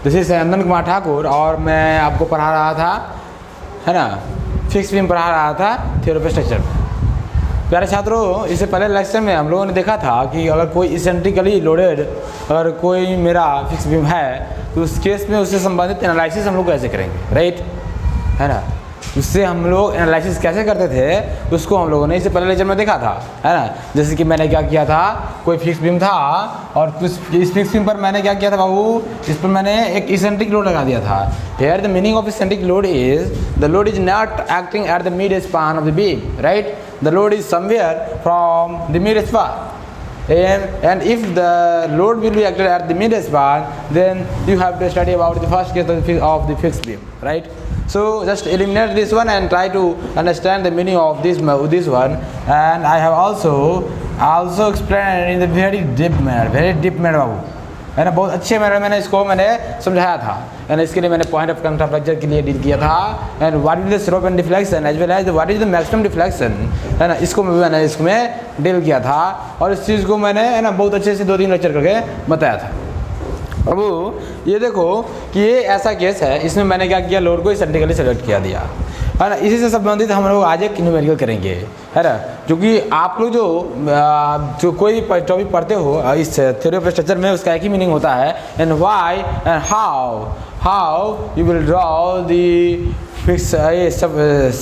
This is Chandan Kumar Thakur और मैं आपको पढ़ा रहा था, है ना, फिक्स बीम पढ़ा रहा था थ्योरी ऑफ स्ट्रक्चर। प्यारे छात्रों, इससे पहले लेक्चर में हम लोगों ने देखा था कि अगर कोई इसेंट्रिकली लोडेड अगर कोई मेरा फिक्स बीम है तो उस केस में उससे संबंधित एनालिसिस हम लोग कैसे करेंगे, राइट, है ना। उससे हम लोग एनालिसिस कैसे करते थे उसको हम लोगों ने इससे पहले लेक्चर में देखा था, है ना। जैसे कि मैंने क्या किया था, कोई फिक्स बीम था और इस फिक्स बीम पर मैंने क्या किया था बाबू, इस पर मैंने एक इसेंट्रिक लोड लगा दिया था। Here the meaning of eccentric load is the load is not acting at the mid span of the beam, right. The load is somewhere from the mid span and if the load will be acted at the mid span, then you have to study about the first case of the fixed beam, right. So just eliminate this one and try to understand the meaning of this one. And I have also explained in the very deep manner बाबू, है ना, बहुत अच्छे manner मैंने इसको समझाया था, है ना। इसके लिए मैंने पॉइंट ऑफ कंट्रास्ट फ्रैक्चर के लिए डील किया था, and what is the slope and deflection as well as what is the maximum deflection, है ना। इसको मैंने इसमें डील किया था और इस चीज़ को मैंने, है ना, बहुत अच्छे से 2-3 लेक्चर करके बताया था। अब ये देखो कि ये ऐसा केस है, इसमें मैंने क्या किया, लोड को इसेंट्रिकली सेलेक्ट किया दिया, है ना। इसी से संबंधित हम लोग आज एक न्यूमेरिकल करेंगे, है ना, क्योंकि आप लोग जो कोई टॉपिक पढ़ते हो इस थ्योरी ऑफ स्ट्रक्चर में उसका एक ही मीनिंग होता है, and why and how you will draw the fix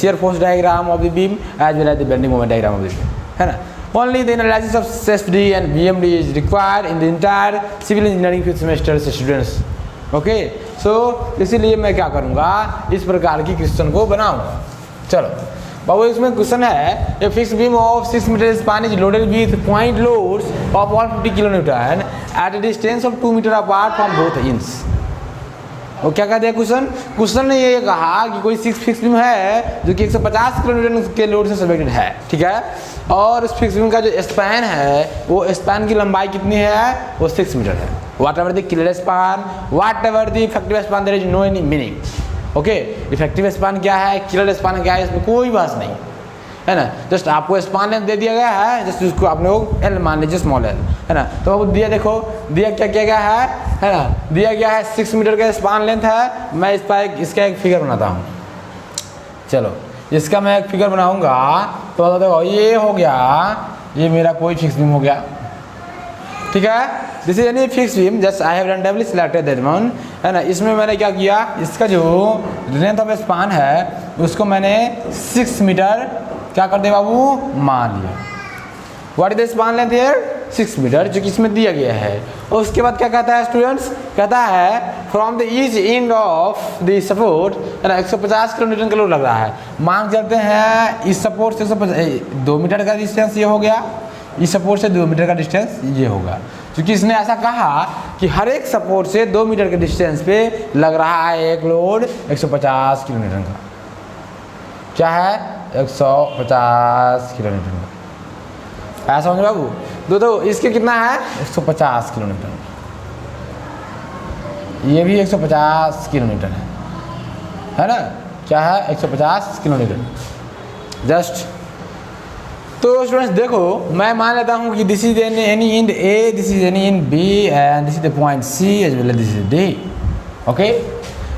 shear force diagram of the beam as well as the bending moment diagram of the beam, है ना। Only the analysis of CFD and BMD is required in the entire civil engineering fifth semester students. Okay, so इसीलिए मैं क्या करूँगा, इस प्रकार की question को बनाऊँगा। चलो बाबू, इसमें क्वेश्चन है, a fix beam of 6 metre span is loaded with point loads of 150 kilonewton at a distance of 2 metre apart from both ends. वो क्या कहते हैं क्वेश्चन ने ये कहा कि कोई फिक्स बीम है जो कि 150 किलोमीटर के लोड से सपोर्टेड है, ठीक है, और उस फिक्स बीम का जो स्पैन है वो स्पैन की लंबाई कितनी है, वो 6 मीटर है। Whatever the clear span, whatever the effective span, there is no any meaning. Okay, effective span क्या है, क्लियर स्पान क्या है, इसमें कोई बात नहीं, है ना। जस्ट आपको स्पान लेंथ दे दिया गया है, जस्ट उसको आप लोग एल मान लीजिए, स्मॉल एल, है ना। तो अब दिया, देखो दिया क्या किया गया है ना, दिया गया है 6 मीटर का स्पान लेंथ है। मैं इस पर इसका एक फिगर बनाता हूँ। चलो इसका मैं एक फिगर बनाऊंगा तो बता दो, ये हो गया, ये मेरा कोई फिक्स बीम हो गया, ठीक है। This is any fix beam, just I have randomly selected that one, है ना। इसमें मैंने क्या किया, इसका जो लेंथ ऑफ स्पान है उसको मैंने 6 मीटर क्या कर दे बाबू, मान लिया। What is the span length here, 6 metre, जो कि इसमें दिया गया है। और उसके बाद क्या कहता है स्टूडेंट्स, कहता है from the each end of the support, है ना, 150 किलोमीटर का लोड लग रहा है। मान चलते हैं इस सपोर्ट से 2 मीटर का डिस्टेंस ये हो गया, इस सपोर्ट से 2 मीटर का डिस्टेंस ये होगा, क्योंकि इसने ऐसा कहा कि हर एक सपोर्ट से 2 मीटर के डिस्टेंस पे लग रहा है एक लोड 150 किलोमीटर का। क्या है, 150 किलोमीटर का, ऐसा समझो बाबू। दो इसके कितना है, 150 किलोमीटर, ये भी 150 किलोमीटर है ना, क्या है, 150 किलोमीटर जस्ट। तो स्टूडेंट्स देखो, मैं मान लेता हूँ कि this is any end A, this is any end B, and this is the point C as well as this is D, okay.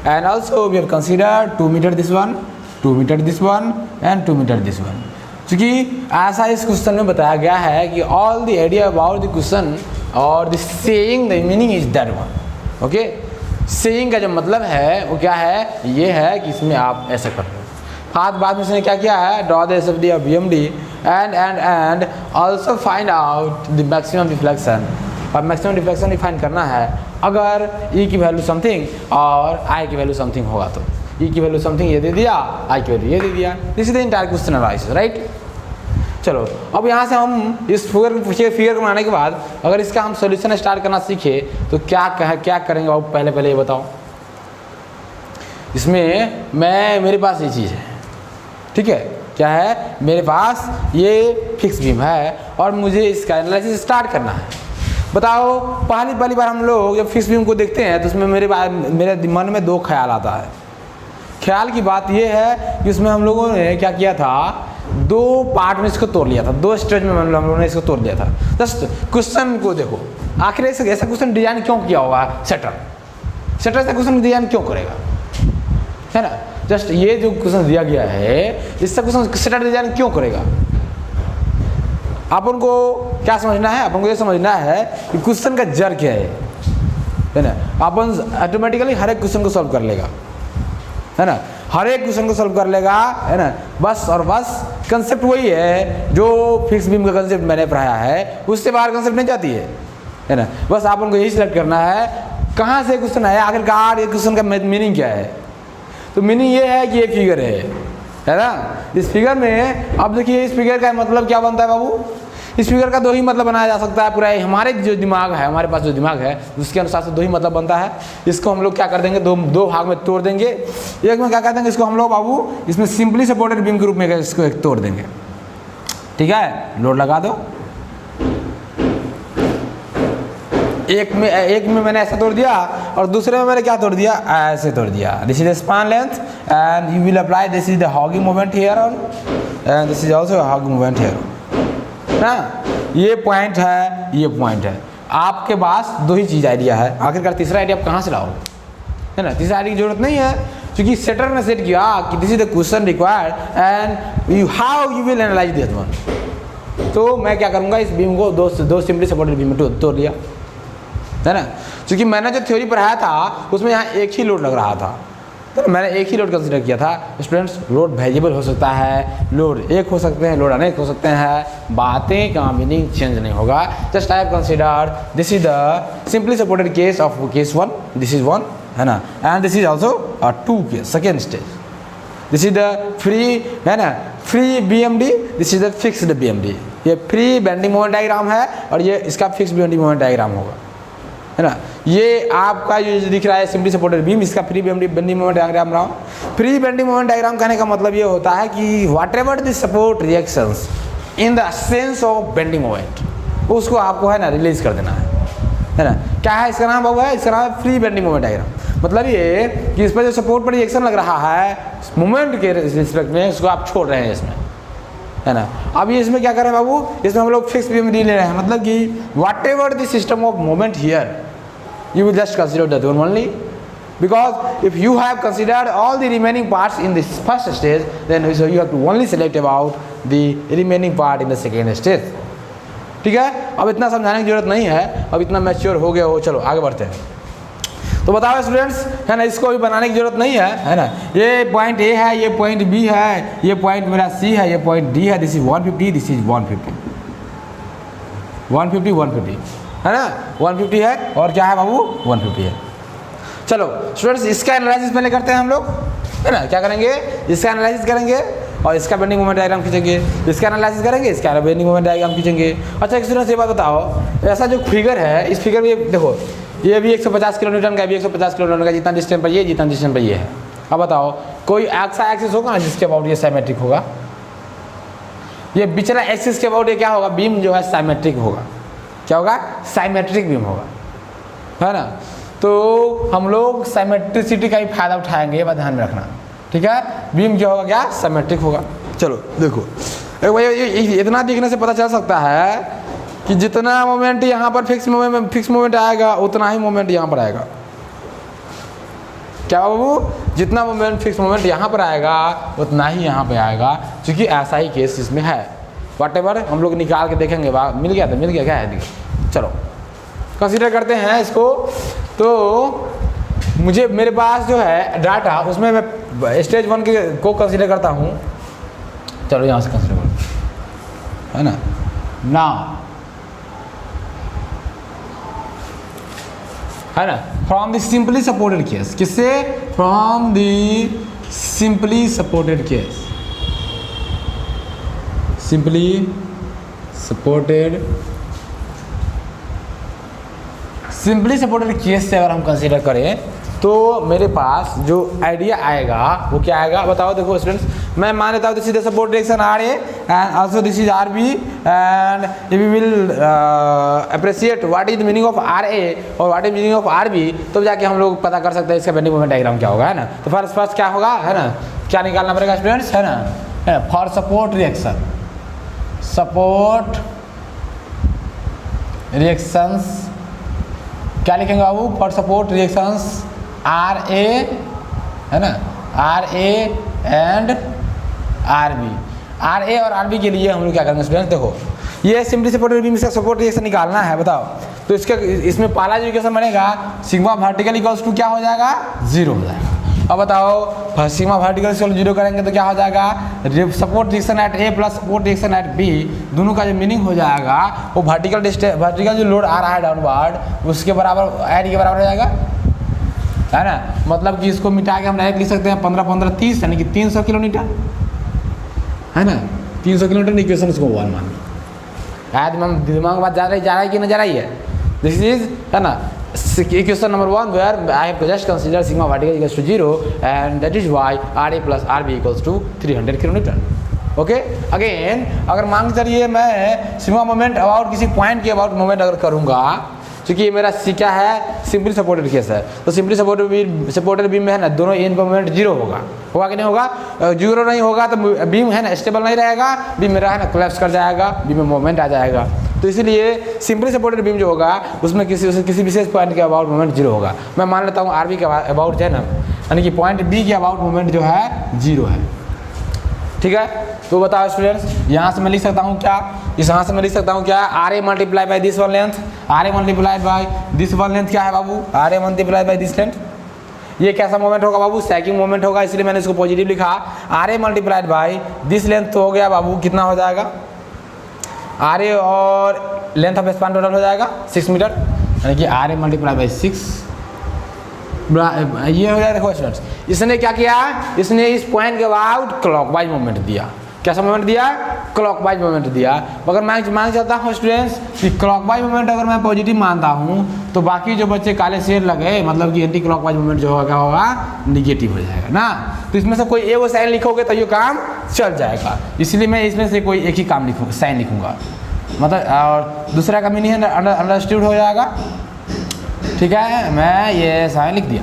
And also we have considered 2 metre this one, 2 metre this one and 2 metre this one, क्योंकि ऐसा इस question में बताया गया है कि all the idea about the question और the saying the meaning is that one, okay. Saying का जो मतलब है वो क्या है, ये है कि इसमें आप ऐसा कर रहे हो। बाद में इसने क्या किया है, draw the SFD of BMD and also find out the maximum deflection, और मैक्सिमम डिफ्लेक्शन डिफाइन करना है अगर ई की वैल्यू समथिंग और आई की वैल्यू समथिंग होगा तो। ई की वैल्यू समथिंग ये दे दिया, आई की वैल्यू ये दे दिया, this is the entire question analysis, right. चलो अब यहाँ से हम इस फिगर को बनाने के बाद अगर इसका हम सॉल्यूशन स्टार्ट करना सीखे तो क्या करेंगे बाबू, पहले ये बताओ। इसमें मेरे पास ये चीज़ है, ठीक है, क्या है, मेरे पास ये फिक्स बीम है और मुझे इसका एनालिसिस स्टार्ट करना है। बताओ, पहली बार हम लोग जब फिक्स बीम को देखते हैं तो उसमें मेरे मन में 2 ख्याल आता है। ख्याल की बात ये है कि उसमें हम लोगों ने क्या किया था, 2 पार्ट में इसको तोड़ लिया था, 2 स्टेज में हम लोगों ने इसको तोड़ लिया था। जस्ट क्वेश्चन को देखो, आखिर ऐसा क्वेश्चन डिजाइन क्यों किया होगा सेटर, सेटर से क्वेश्चन डिजाइन क्यों करेगा, है ना। जस्ट ये जो क्वेश्चन दिया गया है इससे क्वेश्चन सेटर डिजाइन क्यों करेगा। आप उनको क्या समझना है, अपन को ये समझना है कि क्वेश्चन का जड़ क्या है ना। अपन ऑटोमेटिकली हर एक क्वेश्चन को सॉल्व कर लेगा, है ना, हर एक क्वेश्चन को सॉल्व कर लेगा, है ना। बस और बस कंसेप्ट वही है जो फिक्स बीम का कंसेप्ट मैंने पढ़ाया है, उससे बाहर कंसेप्ट नहीं जाती है ना। बस आप उनको यही सिलेक्ट करना है कहाँ से क्वेश्चन है, आखिरकार ये क्वेश्चन का मीनिंग क्या है। तो मीनिंग ये है कि ये फिगर है ना। इस फिगर में अब देखिए इस फिगर का मतलब क्या बनता है बाबू, इस फिगर का दो ही मतलब बनाया जा सकता है। पूरा हमारे जो दिमाग है, हमारे पास जो दिमाग है उसके अनुसार से दो ही मतलब बनता है। इसको हम लोग क्या कर देंगे, दो भाग में तोड़ देंगे। एक में क्या कर देंगे, इसको हम लोग बाबू इसमें सिंपली सपोर्टेड बीम के रूप में इसको एक तोड़ देंगे, ठीक है। लोड लगा दो। एक में मैंने ऐसा तोड़ दिया और दूसरे में मैंने क्या तोड़ दिया, ऐसे तोड़ दिया। This is the span length and you will apply this is the hogging moment here on and this is also hogging moment here ना। ये पॉइंट है, ये पॉइंट है। आपके पास दो ही चीज़ आइडिया है, आखिरकार तीसरा आइडिया आप कहाँ से लाओ, है ना। तीसरा आइडिया की जरूरत नहीं है क्योंकि सेटर ने सेट किया कि this is the question required and you how you will analyse this one. तो मैं क्या करूँगा, इस बीम को दो सिंपली सपोर्टेड बीम में तोड़ लिया, है ना। क्योंकि मैंने जो थ्योरी पढ़ाया था उसमें यहाँ एक ही लोड लग रहा था, तो मैंने एक ही लोड कंसिडर किया था। स्टूडेंट्स लोड वेरिएबल हो सकता है, लोड एक हो सकते हैं, लोड अनेक हो सकते हैं, बातें का मीनिंग चेंज नहीं होगा। Just I have consider this is the simply supported case of case 1, this is 1, है ना, and this is also 2 case, second stage. This is the free, है ना, free BMD, this is the fixed BMD। ये free bending moment diagram है और ये इसका fixed bending moment diagram होगा, है ना। ये आपका जो दिख रहा है सिंपली सपोर्टेड बीम, इसका फ्री बेंडिंग मोमेंट डायग्राम रहा हूँ। फ्री बेंडिंग मोमेंट डायग्राम कहने का मतलब ये होता है कि what ever the support reactions in the sense of bending moment, उसको आपको, है ना, रिलीज कर देना है ना। क्या है इसका नाम बाबू, है इसका नाम है फ्री बेंडिंग मोमेंट डायग्राम। मतलब ये कि इस पर जो सपोर्ट पर रिएक्शन लग रहा है मोमेंट के रिस्पेक्ट में, उसको आप छोड़ रहे हैं इसमें, है ना। अब ये इसमें क्या करें बाबू, इसमें हम लोग फिक्स BMD ले रहे हैं, मतलब कि what ever the system of moment here you will just consider that one only, because if you have considered all the remaining parts in this first stage, then so you have to only select about the remaining part in the second stage, ठीक है। अब इतना समझाने की जरूरत नहीं है, अब इतना मैच्योर हो गया हो। चलो आगे बढ़ते हैं। तो बताओ स्टूडेंट्स, है ना, इसको भी बनाने की जरूरत नहीं है ना। ये पॉइंट A है, ये पॉइंट B है, ये पॉइंट मेरा C है, ये पॉइंट D है। दिस इज 150, दिस इज 150, 150, है ना, 150 है और क्या है बाबू, 150 है। चलो स्टूडेंट्स, इसका एनालिसिस पहले करते हैं हम लोग, है ना। क्या करेंगे, इसका एनालिसिस करेंगे और इसका बेंडिंग मोमेंट डायग्राम खींचेंगे, इसका एनालिसिस करेंगे, इसका बेंडिंग मोमेंट डायग्राम खींचेंगे। अच्छा स्टूडेंट्स, ये बात बताओ, ऐसा जो फिगर है, इस फिगर में देखो, ये भी 150 किलोमीटर का, भी 150 किलोमीटर का, जितना डिस्टेंस पर ये, जितना डिस्टेंस पर ये है। अब बताओ कोई ऐसा एक्सिस होगा ना जिसके अबाउट ये साइमेट्रिक होगा, ये पिछला एक्सिस के अबाउट ये क्या होगा, बीम जो है साइमेट्रिक होगा। क्या होगा, साइमेट्रिक बीम होगा, है ना। तो हम लोग साइमेट्रिसिटी का ही फायदा उठाएंगे, ये बात ध्यान में रखना, ठीक है। बीम क्या होगा, क्या साइमेट्रिक होगा। चलो देखो, इतना देखने से पता चल सकता है कि जितना मोमेंट यहाँ पर फिक्स मोमेंट आएगा उतना ही मोमेंट यहाँ पर आएगा। क्या बाबू, जितना मोमेंट फिक्स मोमेंट यहाँ पर आएगा उतना ही यहाँ पे आएगा, क्योंकि ऐसा ही केस इसमें है। व्हाटएवर हम लोग निकाल के देखेंगे, मिल गया तो मिल गया, क्या है देखिए। चलो कंसीडर करते हैं इसको। तो मुझे मेरे पास जो है डाटा, उसमें मैं स्टेज 1 को कंसीडर करता हूँ। चलो यहाँ से कंसीडर करते हैं, है ना है ना। From the simply supported case, किससे, from the simply supported case, simply supported case से अगर हम कंसीडर करें तो मेरे पास जो आइडिया आएगा वो क्या आएगा, बताओ। देखो स्टूडेंट्स, मैं मान लेता हूँ this is the support direction RA and also this is RB and we will appreciate what is the meaning of RA और what is meaning of RB, तो जाके हम लोग पता कर सकते हैं इसका बेंडिंग मोमेंट डायग्राम क्या होगा, है ना। तो फर्स्ट क्या होगा, है ना, क्या निकालना पड़ेगा स्टूडेंट्स, है ना, फॉर सपोर्ट रिएक्शंस क्या लिखेंगे बाबू, for support reactions R A, है ना, R A and R B. R A और आर बी के लिए हम लोग क्या करेंगे स्टूडेंट्स, देखो ये सिंपली सपोर्टेड बीम, इसका सपोर्ट रिएक्शन निकालना है, बताओ। तो इसमें पहला जो इक्वेशन बनेगा सिग्मा वर्टिकल इक्वल्स टू क्या हो जाएगा, 0 हो जाएगा। अब बताओ सिग्मा वर्टिकल से 0 करेंगे तो क्या हो जाएगा, support reaction at A plus support reaction at B, दोनों का जो मीनिंग हो जाएगा वो वर्टिकल जो लोड आ रहा है डाउनवर्ड उसके बराबर एड के बराबर हो जाएगा, है ना। मतलब कि इसको मिटा के हम डायरेक्ट लिख सकते हैं 15 15 30 यानी कि 300 किलोमीटर, है ना, 300 किलोमीटर इक्वेशन इसको 1 मान दिमाग में बात जा रही है कि नहीं जा रही है। दिस इज, है ना, equation number 1 where I have to just consider sigma vertical equals to 0 and that is why RA plus RB equals to 300 kN। Okay, again अगर मान के चलिए मैं सिग्मा मोमेंट अबाउट किसी पॉइंट के अबाउट मोमेंट अगर करूँगा, क्योंकि ये मेरा सी क्या है, सिंपली सपोर्टेड केस है, तो सिंपली सपोर्टेड बीम में है ना दोनों एंड पर मोमेंट 0 होगा कि नहीं होगा, 0 नहीं होगा तो बीम है ना स्टेबल नहीं रहेगा, बीम मेरा है ना कोलैप्स कर जाएगा, बीम में मोमेंट आ जाएगा। तो इसलिए सिंपली सपोर्टेड बीम जो होगा उसमें किसी विशेष पॉइंट के अबाउट मोमेंट 0 होगा। मैं मान लेता हूँ आरबी के अबाउट जो है ना, यानी कि पॉइंट बी के अबाउट मोमेंट जो है 0 है, ठीक है। तो बताओ स्टूडेंट्स, यहाँ से मैं लिख सकता हूँ क्या, यहाँ से मैं लिख सकता हूँ क्या, R A multiply by this one length, R A multiply by this one length क्या है बाबू, R A multiply by this length. ये कैसा मोमेंट होगा बाबू, सैकिंग मोमेंट होगा, इसलिए मैंने इसको पॉजिटिव लिखा। R A multiplied by this length तो हो गया बाबू, कितना हो जाएगा, आर ए और लेंथ ऑफ स्पान टोटल हो जाएगा 6 मीटर, यानी कि आर ए मल्टीप्लाई बाई 6 ये हो जाएगा। देखो स्टूडेंट्स, इसने क्या किया, इसने इस पॉइंट के अबाउट क्लॉकवाइज मोमेंट दिया। कैसा मोमेंट दिया, क्लॉकवाइज मोमेंट दिया। अगर मैं मान चाहता हूँ स्टूडेंट्स कि क्लॉकवाइज मोमेंट अगर मैं पॉजिटिव मानता हूँ तो बाकी जो बच्चे काले शेर लगे, मतलब कि एंटी क्लॉकवाइज मोमेंट जो होगा होगा निगेटिव हो जाएगा ना। तो इसमें से कोई एक साइन लिखोगे तो ये काम चल जाएगा, इसलिए मैं इसमें से कोई एक ही काम लिखूँगा, साइन लिखूँगा, मतलब और दूसरा का मीनिंग अंडरस्टूड हो जाएगा, ठीक है। मैं ये साइन लिख दिया,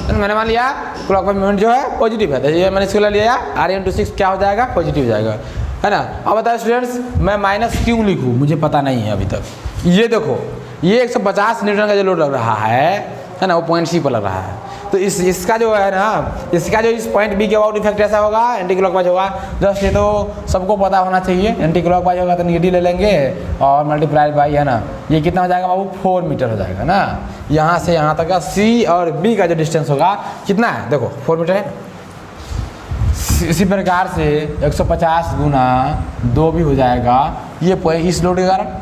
तो मैंने मान लिया क्लॉकवाइज मोमेंट जो है पॉजिटिव है, तो ये मैंने इसको ले लिया, आर इंटू 6 क्या हो जाएगा, पॉजिटिव हो जाएगा, है ना। अब बताओ स्टूडेंट्स, मैं माइनस क्यों लिखूँ, मुझे पता नहीं है अभी तक। ये देखो, ये 150 न्यूटन का जो लोड लग रहा है ना, वो पॉइंट सी पर लग रहा है। तो इसका जो है ना, इसका जो इस पॉइंट बी के अबाउट इफेक्ट ऐसा होगा, एंटी क्लॉकवाइज होगा। जस्ट ये तो सबको पता होना चाहिए, एंटी क्लॉकवाइज होगा तो निगेटिव ले लेंगे और मल्टीप्लाई बाई, है ना, ये कितना हो जाएगा बाबू, 4 मीटर हो जाएगा ना। यहाँ से यहाँ तक का सी और बी का जो डिस्टेंस होगा कितना है, देखो 4 मीटर है। इसी प्रकार से 150 गुना 2 भी हो जाएगा, ये इस लोड के कारण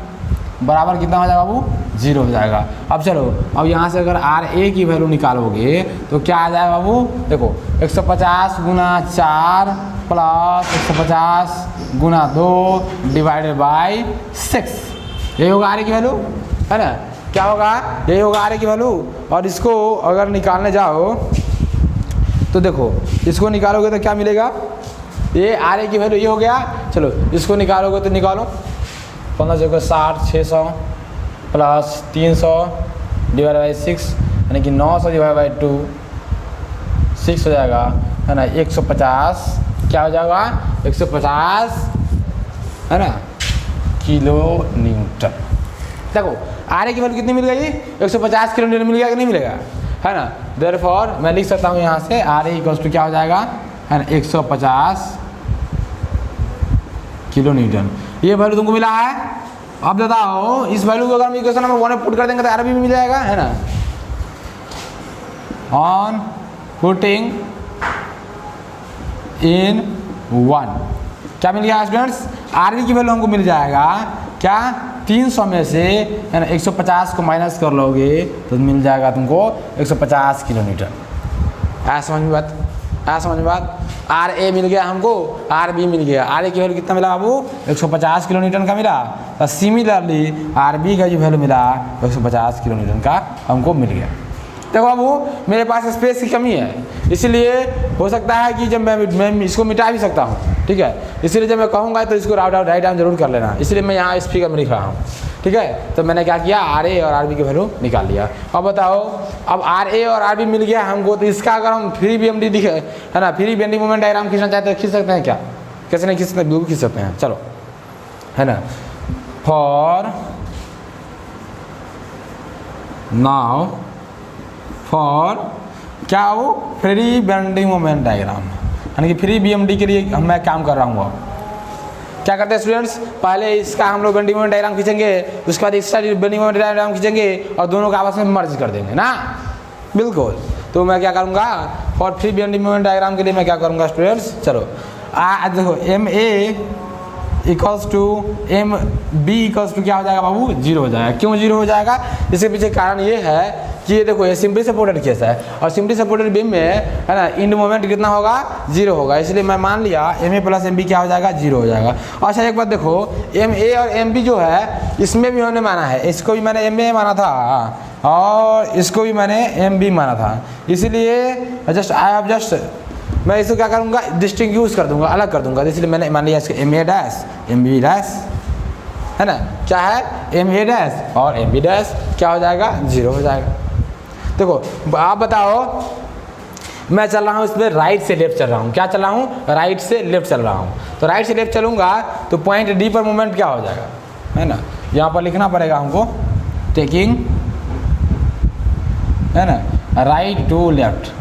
बराबर कितना हो जाएगा बाबू, 0 हो जाएगा। अब चलो, अब यहाँ से अगर आर ए की वैल्यू निकालोगे तो क्या आ जाएगा बाबू, देखो 150 गुना 4 प्लस 150 गुना 2 डिवाइडेड बाई 6, यही होगा आर ए की वैल्यू, है ना। क्या होगा, यही होगा आर ए की वैल्यू। और इसको अगर निकालने जाओ तो देखो, इसको निकालोगे तो क्या मिलेगा, ये आर ए की वैल्यू ये हो गया। चलो इसको निकालोगे तो निकालो, 15 जगह 60, 600 प्लस 300 डिवाइड बाई 6, यानी कि 900 डिवाइड बाई 2 6 हो जाएगा, है ना। 150 क्या हो जाएगा, 150, है ना, किलो न्यूटन। देखो आर ए की वैल्यू कितनी मिल गई, 150 किलो न्यूटन मिल गया कि नहीं मिलेगा, है ना। देयरफॉर मैं लिख सकता हूँ यहाँ से आर ए इक्वल्स टू क्या हो जाएगा, है ना, 150 किलो न्यूटन। ये वैल्यू तुमको मिला है। अब बताओ इस वैल्यू को अगर हम इक्वेशन नंबर 1 में पुट कर देंगे तो आरबी भी मिल जाएगा, है ना। ऑन पुटिंग इन 1 क्या मिल गया स्टूडेंट्स, आरबी की वैल्यू हमको मिल जाएगा क्या, 300 में से, है ना, 150 को माइनस कर लोगे तो मिल जाएगा तुमको 150 किलो न्यूटन। ऐसा समझ में बात, ऐसा समझ में बात। आर ए मिल गया हमको, आर बी मिल गया। आर ए की वैल्यू कितना मिला बाबू, 150 किलो न्यूटन का मिला। तो सिमिलरली आर बी का जो वैल्यू मिला 150 किलो न्यूटन का हमको मिल गया। देखो बाबू, मेरे पास स्पेस की कमी है, इसलिए हो सकता है कि जब मैं इसको मिटा भी सकता हूँ, ठीक है। इसलिए जब मैं कहूँगा तो इसको राइट डाउन जरूर कर लेना, इसलिए मैं यहाँ इस फिगर में लिख रहा हूँ, ठीक है। तो मैंने क्या किया, आर ए और आर बी की वैल्यू निकाल लिया। अब बताओ, अब आर ए और आर बी मिल गया हमको, तो इसका अगर हम फ्री बी एम डी दिखे, है ना, फ्री बेंडिंग मोमेंट डायग्राम खींचना चाहते हैं, खींच सकते हैं क्या, कैसे नहीं खींच सकते, बिल्कुल खींच सकते हैं। चलो, है ना। फॉर नाउ फॉर क्या वो फ्री बेंडिंग मोमेंट डायग्राम, यानी कि फ्री बीएमडी के लिए मैं काम कर रहा हूँ। अब क्या करते हैं स्टूडेंट्स, पहले इसका हम लोग बेंडिंग मोमेंट डायग्राम खींचेंगे, उसके बाद इसका बेंडिंग मोमेंट डायग्राम खींचेंगे और दोनों को आपस में मर्ज कर देंगे ना, बिल्कुल। तो मैं क्या करूँगा, और फ्री बेंडिंग मोमेंट डायग्राम के लिए मैं क्या करूँगा स्टूडेंट्स, चलो देखो M A equals to M B equals to क्या हो जाएगा बाबू, 0 हो जाएगा। क्यों 0 हो जाएगा, इसके पीछे कारण ये है कि ये देखो ये सिंपली सपोर्टेड केस है और सिंपली सपोर्टेड बीम में है ना इंड मोमेंट कितना होगा, 0 होगा, इसलिए मैं मान लिया M A plus M B क्या हो जाएगा, 0 हो जाएगा। अच्छा एक बात देखो, एम ए और एम बी जो है इसमें भी हमने माना है, इसको भी मैंने एम ए माना था और इसको भी मैंने एम बी माना था, इसीलिए जस्ट मैं इसको क्या करूँगा, डिस्टिंग्विश कर दूंगा, अलग कर दूंगा, इसलिए मैंने मान लिया इसको M A dash M B dash, है ना, क्या है एम ए डैश और एम बी डैश क्या हो जाएगा, 0 हो जाएगा। देखो आप बताओ, मैं चल रहा हूँ इसमें राइट से लेफ्ट चल रहा हूँ, क्या चल रहा हूँ, राइट से लेफ्ट चल रहा हूँ, तो राइट से लेफ्ट चलूँगा तो पॉइंट डी पर मोमेंट क्या हो जाएगा, है ना, यहाँ पर लिखना पड़ेगा हमको, टेकिंग, है ना, right to left,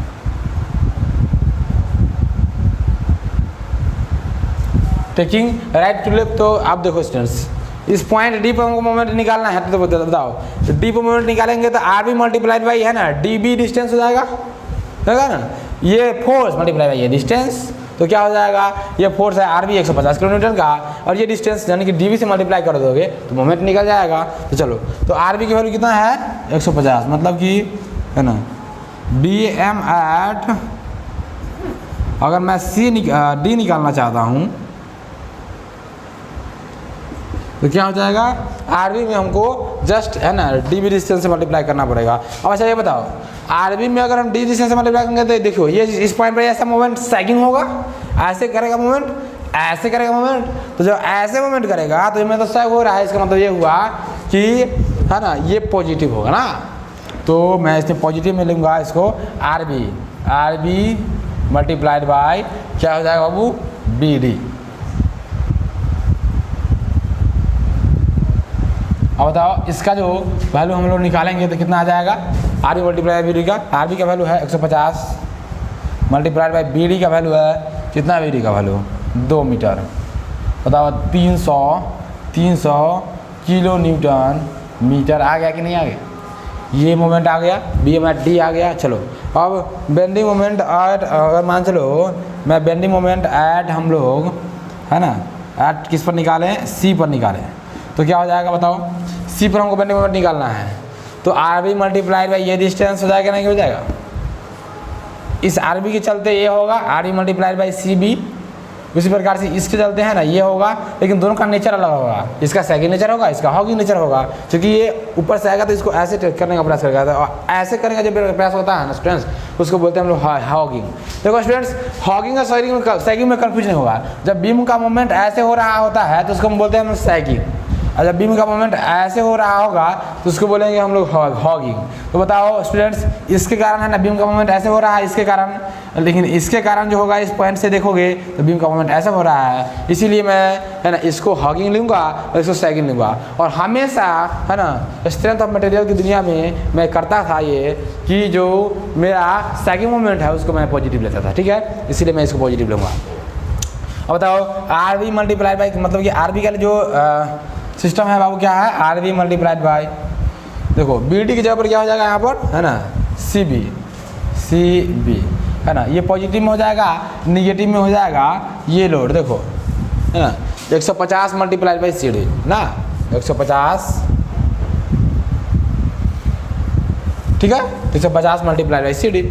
taking right to left. तो आप देखो स्टूडेंट्स, इस पॉइंट डी पर हमको मोमेंट निकालना है, तो बताओ डी पर मोमेंट निकालेंगे तो आर बी मल्टीप्लाइड बाई, है ना, डी बी डिस्टेंस हो जाएगा ना, ये फोर्स मल्टीप्लाई बाई ये डिस्टेंस, तो क्या हो जाएगा, ये फोर्स है आर बी 150 किलोमीटर का और ये डिस्टेंस यानी कि डी बी से मल्टीप्लाई कर दोगे तो मोमेंट निकल जाएगा। तो चलो, तो आर बी की वैल्यू कितना है, 150, मतलब कि है ना डी एम एट, अगर मैं डी निकालना चाहता हूँ तो क्या हो जाएगा, आरबी में हमको जस्ट है ना डी बी डिस्टेंस से मल्टीप्लाई करना पड़ेगा। अब अच्छा ये बताओ, आरबी में अगर हम डी डिस्टेंस से मल्टीप्लाई करेंगे तो देखो ये इस पॉइंट पर ऐसा मोमेंट सैगिंग होगा, ऐसे करेगा मोमेंट, ऐसे करेगा मोमेंट, तो जब ऐसे मोमेंट करेगा तो इसमें तो सैग हो रहा है, इसका मतलब ये हुआ कि है ना ये पॉजिटिव होगा ना, तो मैं इसमें पॉजिटिव में लूँगा इसको आर बी मल्टीप्लाइड बाय क्या हो जाएगा बाबू, बी डी। अब बताओ इसका जो वैल्यू हम लोग निकालेंगे तो कितना आ जाएगा, R B multiply by B D का, आर बी का वैल्यू है 150 मल्टीप्लाइड बाई बी डी का वैल्यू है कितना, बी डी का वैल्यू 2 मीटर, बताओ 300 किलो न्यूटन मीटर आ गया कि नहीं आ गया, ये मोमेंट आ गया, बी एम एट डी आ गया। चलो अब बेंडिंग मोमेंट एट, अगर मान चलो मैं बेंडिंग मोमेंट एट हम लोग है ना एट किस पर निकालें, सी पर निकालें, तो क्या हो जाएगा बताओ, सी पर हमको बेंडिंग मोमेंट निकालना है, तो आर बी मल्टीप्लाइड बाई ये डिस्टेंस हो जाएगा नहीं हो जाएगा, इस आर बी के चलते ये होगा R B multiplied by C B, उसी प्रकार से इसके चलते है ना ये होगा, लेकिन दोनों का नेचर अलग होगा, इसका सैगिंग नेचर होगा, इसका हॉगिंग नेचर होगा, क्योंकि ये ऊपर से आएगा तो इसको ऐसे करने का प्रयास करेगा और ऐसे करने का जब प्रयास होता है ना स्टूडेंट्स, उसको बोलते हैं हम लोग हॉगिंग। देखो स्टूडेंट्स, हॉगिंग और सैगिंग में कन्फ्यूजन होगा, जब बीम का मूवमेंट ऐसे हो रहा होता है तो उसको हम बोलते हैं हम सैगिंग, और जब बीम का मोमेंट ऐसे हो रहा होगा तो उसको बोलेंगे हम लोग हॉगिंग। तो बताओ स्टूडेंट्स, इसके कारण है ना बीम का मोमेंट ऐसे हो रहा है इसके कारण, लेकिन इसके कारण जो होगा इस पॉइंट से देखोगे तो बीम का मोमेंट ऐसा हो रहा है, इसीलिए मैं है ना इसको हॉगिंग लूँगा और इसको सैगिंग लूँगा। और हमेशा है ना स्ट्रेंथ ऑफ मटेरियल की दुनिया में मैं करता था ये कि जो मेरा सैगिंग मोमेंट है उसको मैं पॉजिटिव लेता था, ठीक है, इसीलिए मैं इसको पॉजिटिव लूँगा। अब बताओ आर बी मल्टीप्लाई बाई, मतलब कि आर बी का जो सिस्टम है बाबू क्या है, आर बी मल्टीप्लाइड बाई, देखो बी डी की जगह पर क्या हो जाएगा यहाँ पर है ना सी बी है ना, ये पॉजिटिव में हो जाएगा, निगेटिव में हो जाएगा ये लोड, देखो है ना 150 मल्टीप्लाइड बाई सी डी ना 150, ठीक है, 150 मल्टीप्लाइड बाई सी डी।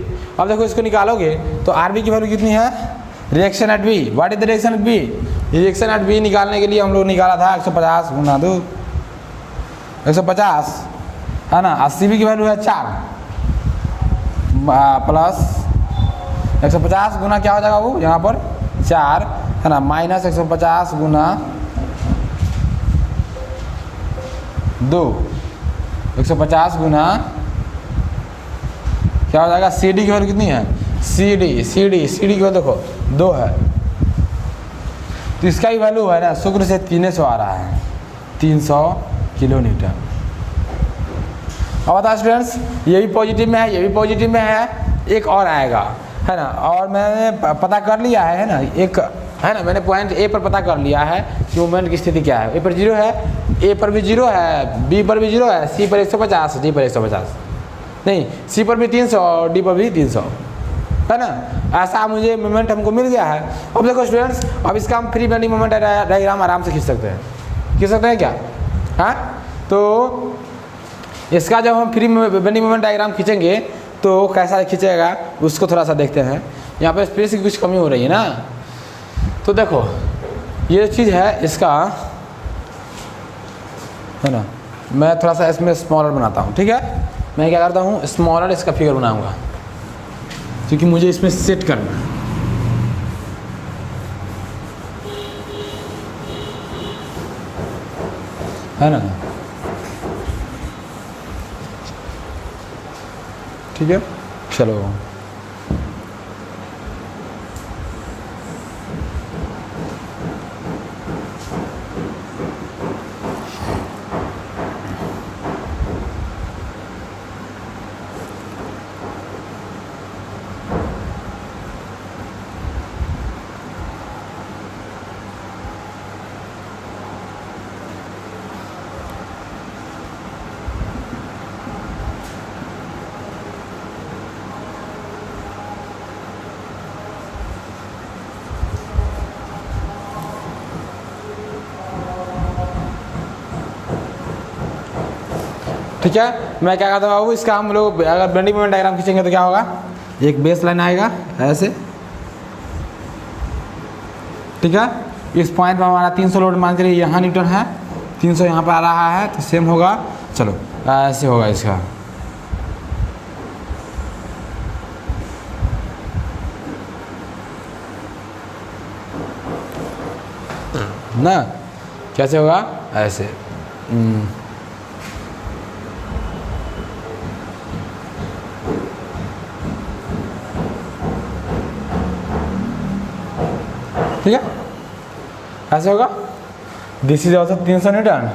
अब देखो इसको निकालोगे तो आर बी की वैल्यू कितनी है, reaction at B, what is the reaction at B, reaction at B निकालने के लिए हम लोग निकाला था 150 गुना 2 150 है ना, 80 की वैल्यू है 4 प्लस 150 गुना क्या हो जाएगा वो यहाँ पर 4 है ना, माइनस 150 गुना 2 150 गुना क्या हो जाएगा, सी डी की वैल्यू कितनी है, सी डी की वैल्यू देखो 2 है, तो इसका ही वैल्यू है ना शुक्र से 300 आ रहा है, 300 किलो न्यूटन। अब बताओ स्टूडेंट्स, ये भी पॉजिटिव में है, ये भी पॉजिटिव में है, एक और आएगा, है ना। और मैंने पता कर लिया है ना, एक है ना, मैंने पॉइंट ए पर पता कर लिया है कि मोमेंट की स्थिति क्या है। ए पर 0 है, ए पर भी 0 है, बी पर भी 0 है, सी पर 150, डी पर 150 नहीं, सी पर भी 300 और डी पर भी 300, है ना। ऐसा मुझे मोमेंट हमको मिल गया है। अब देखो स्टूडेंट्स, अब इसका हम फ्री बेंडिंग मोमेंट डायग्राम आराम से खींच सकते हैं क्या? हाँ, तो इसका जब हम फ्री बेंडिंग मोमेंट डायग्राम खींचेंगे तो कैसा खींचेगा उसको थोड़ा सा देखते हैं। यहाँ पे स्पेस की कुछ कमी हो रही है ना, तो देखो ये चीज़ है इसका, है ना। मैं थोड़ा सा इसमें स्मॉलर बनाता हूँ, ठीक है। मैं क्या करता हूँ, स्मॉलर इसका फिगर बनाऊँगा, क्योंकि मुझे इसमें सेट करना है ना, ठीक है। चलो ठीक है। मैं क्या कहता हूँ बाबू, इसका हम लोग अगर बेंडिंग मोमेंट डायग्राम खींचेंगे तो क्या होगा, एक बेस लाइन आएगा ऐसे, ठीक है। इस पॉइंट पर हमारा 300 लोड मान के यहाँ न्यूटन है, 300 यहाँ पर आ रहा है, तो सेम होगा। चलो ऐसे होगा इसका, ना कैसे होगा, ऐसे। ठीक है, ऐसे होगा। This is also 300 newton,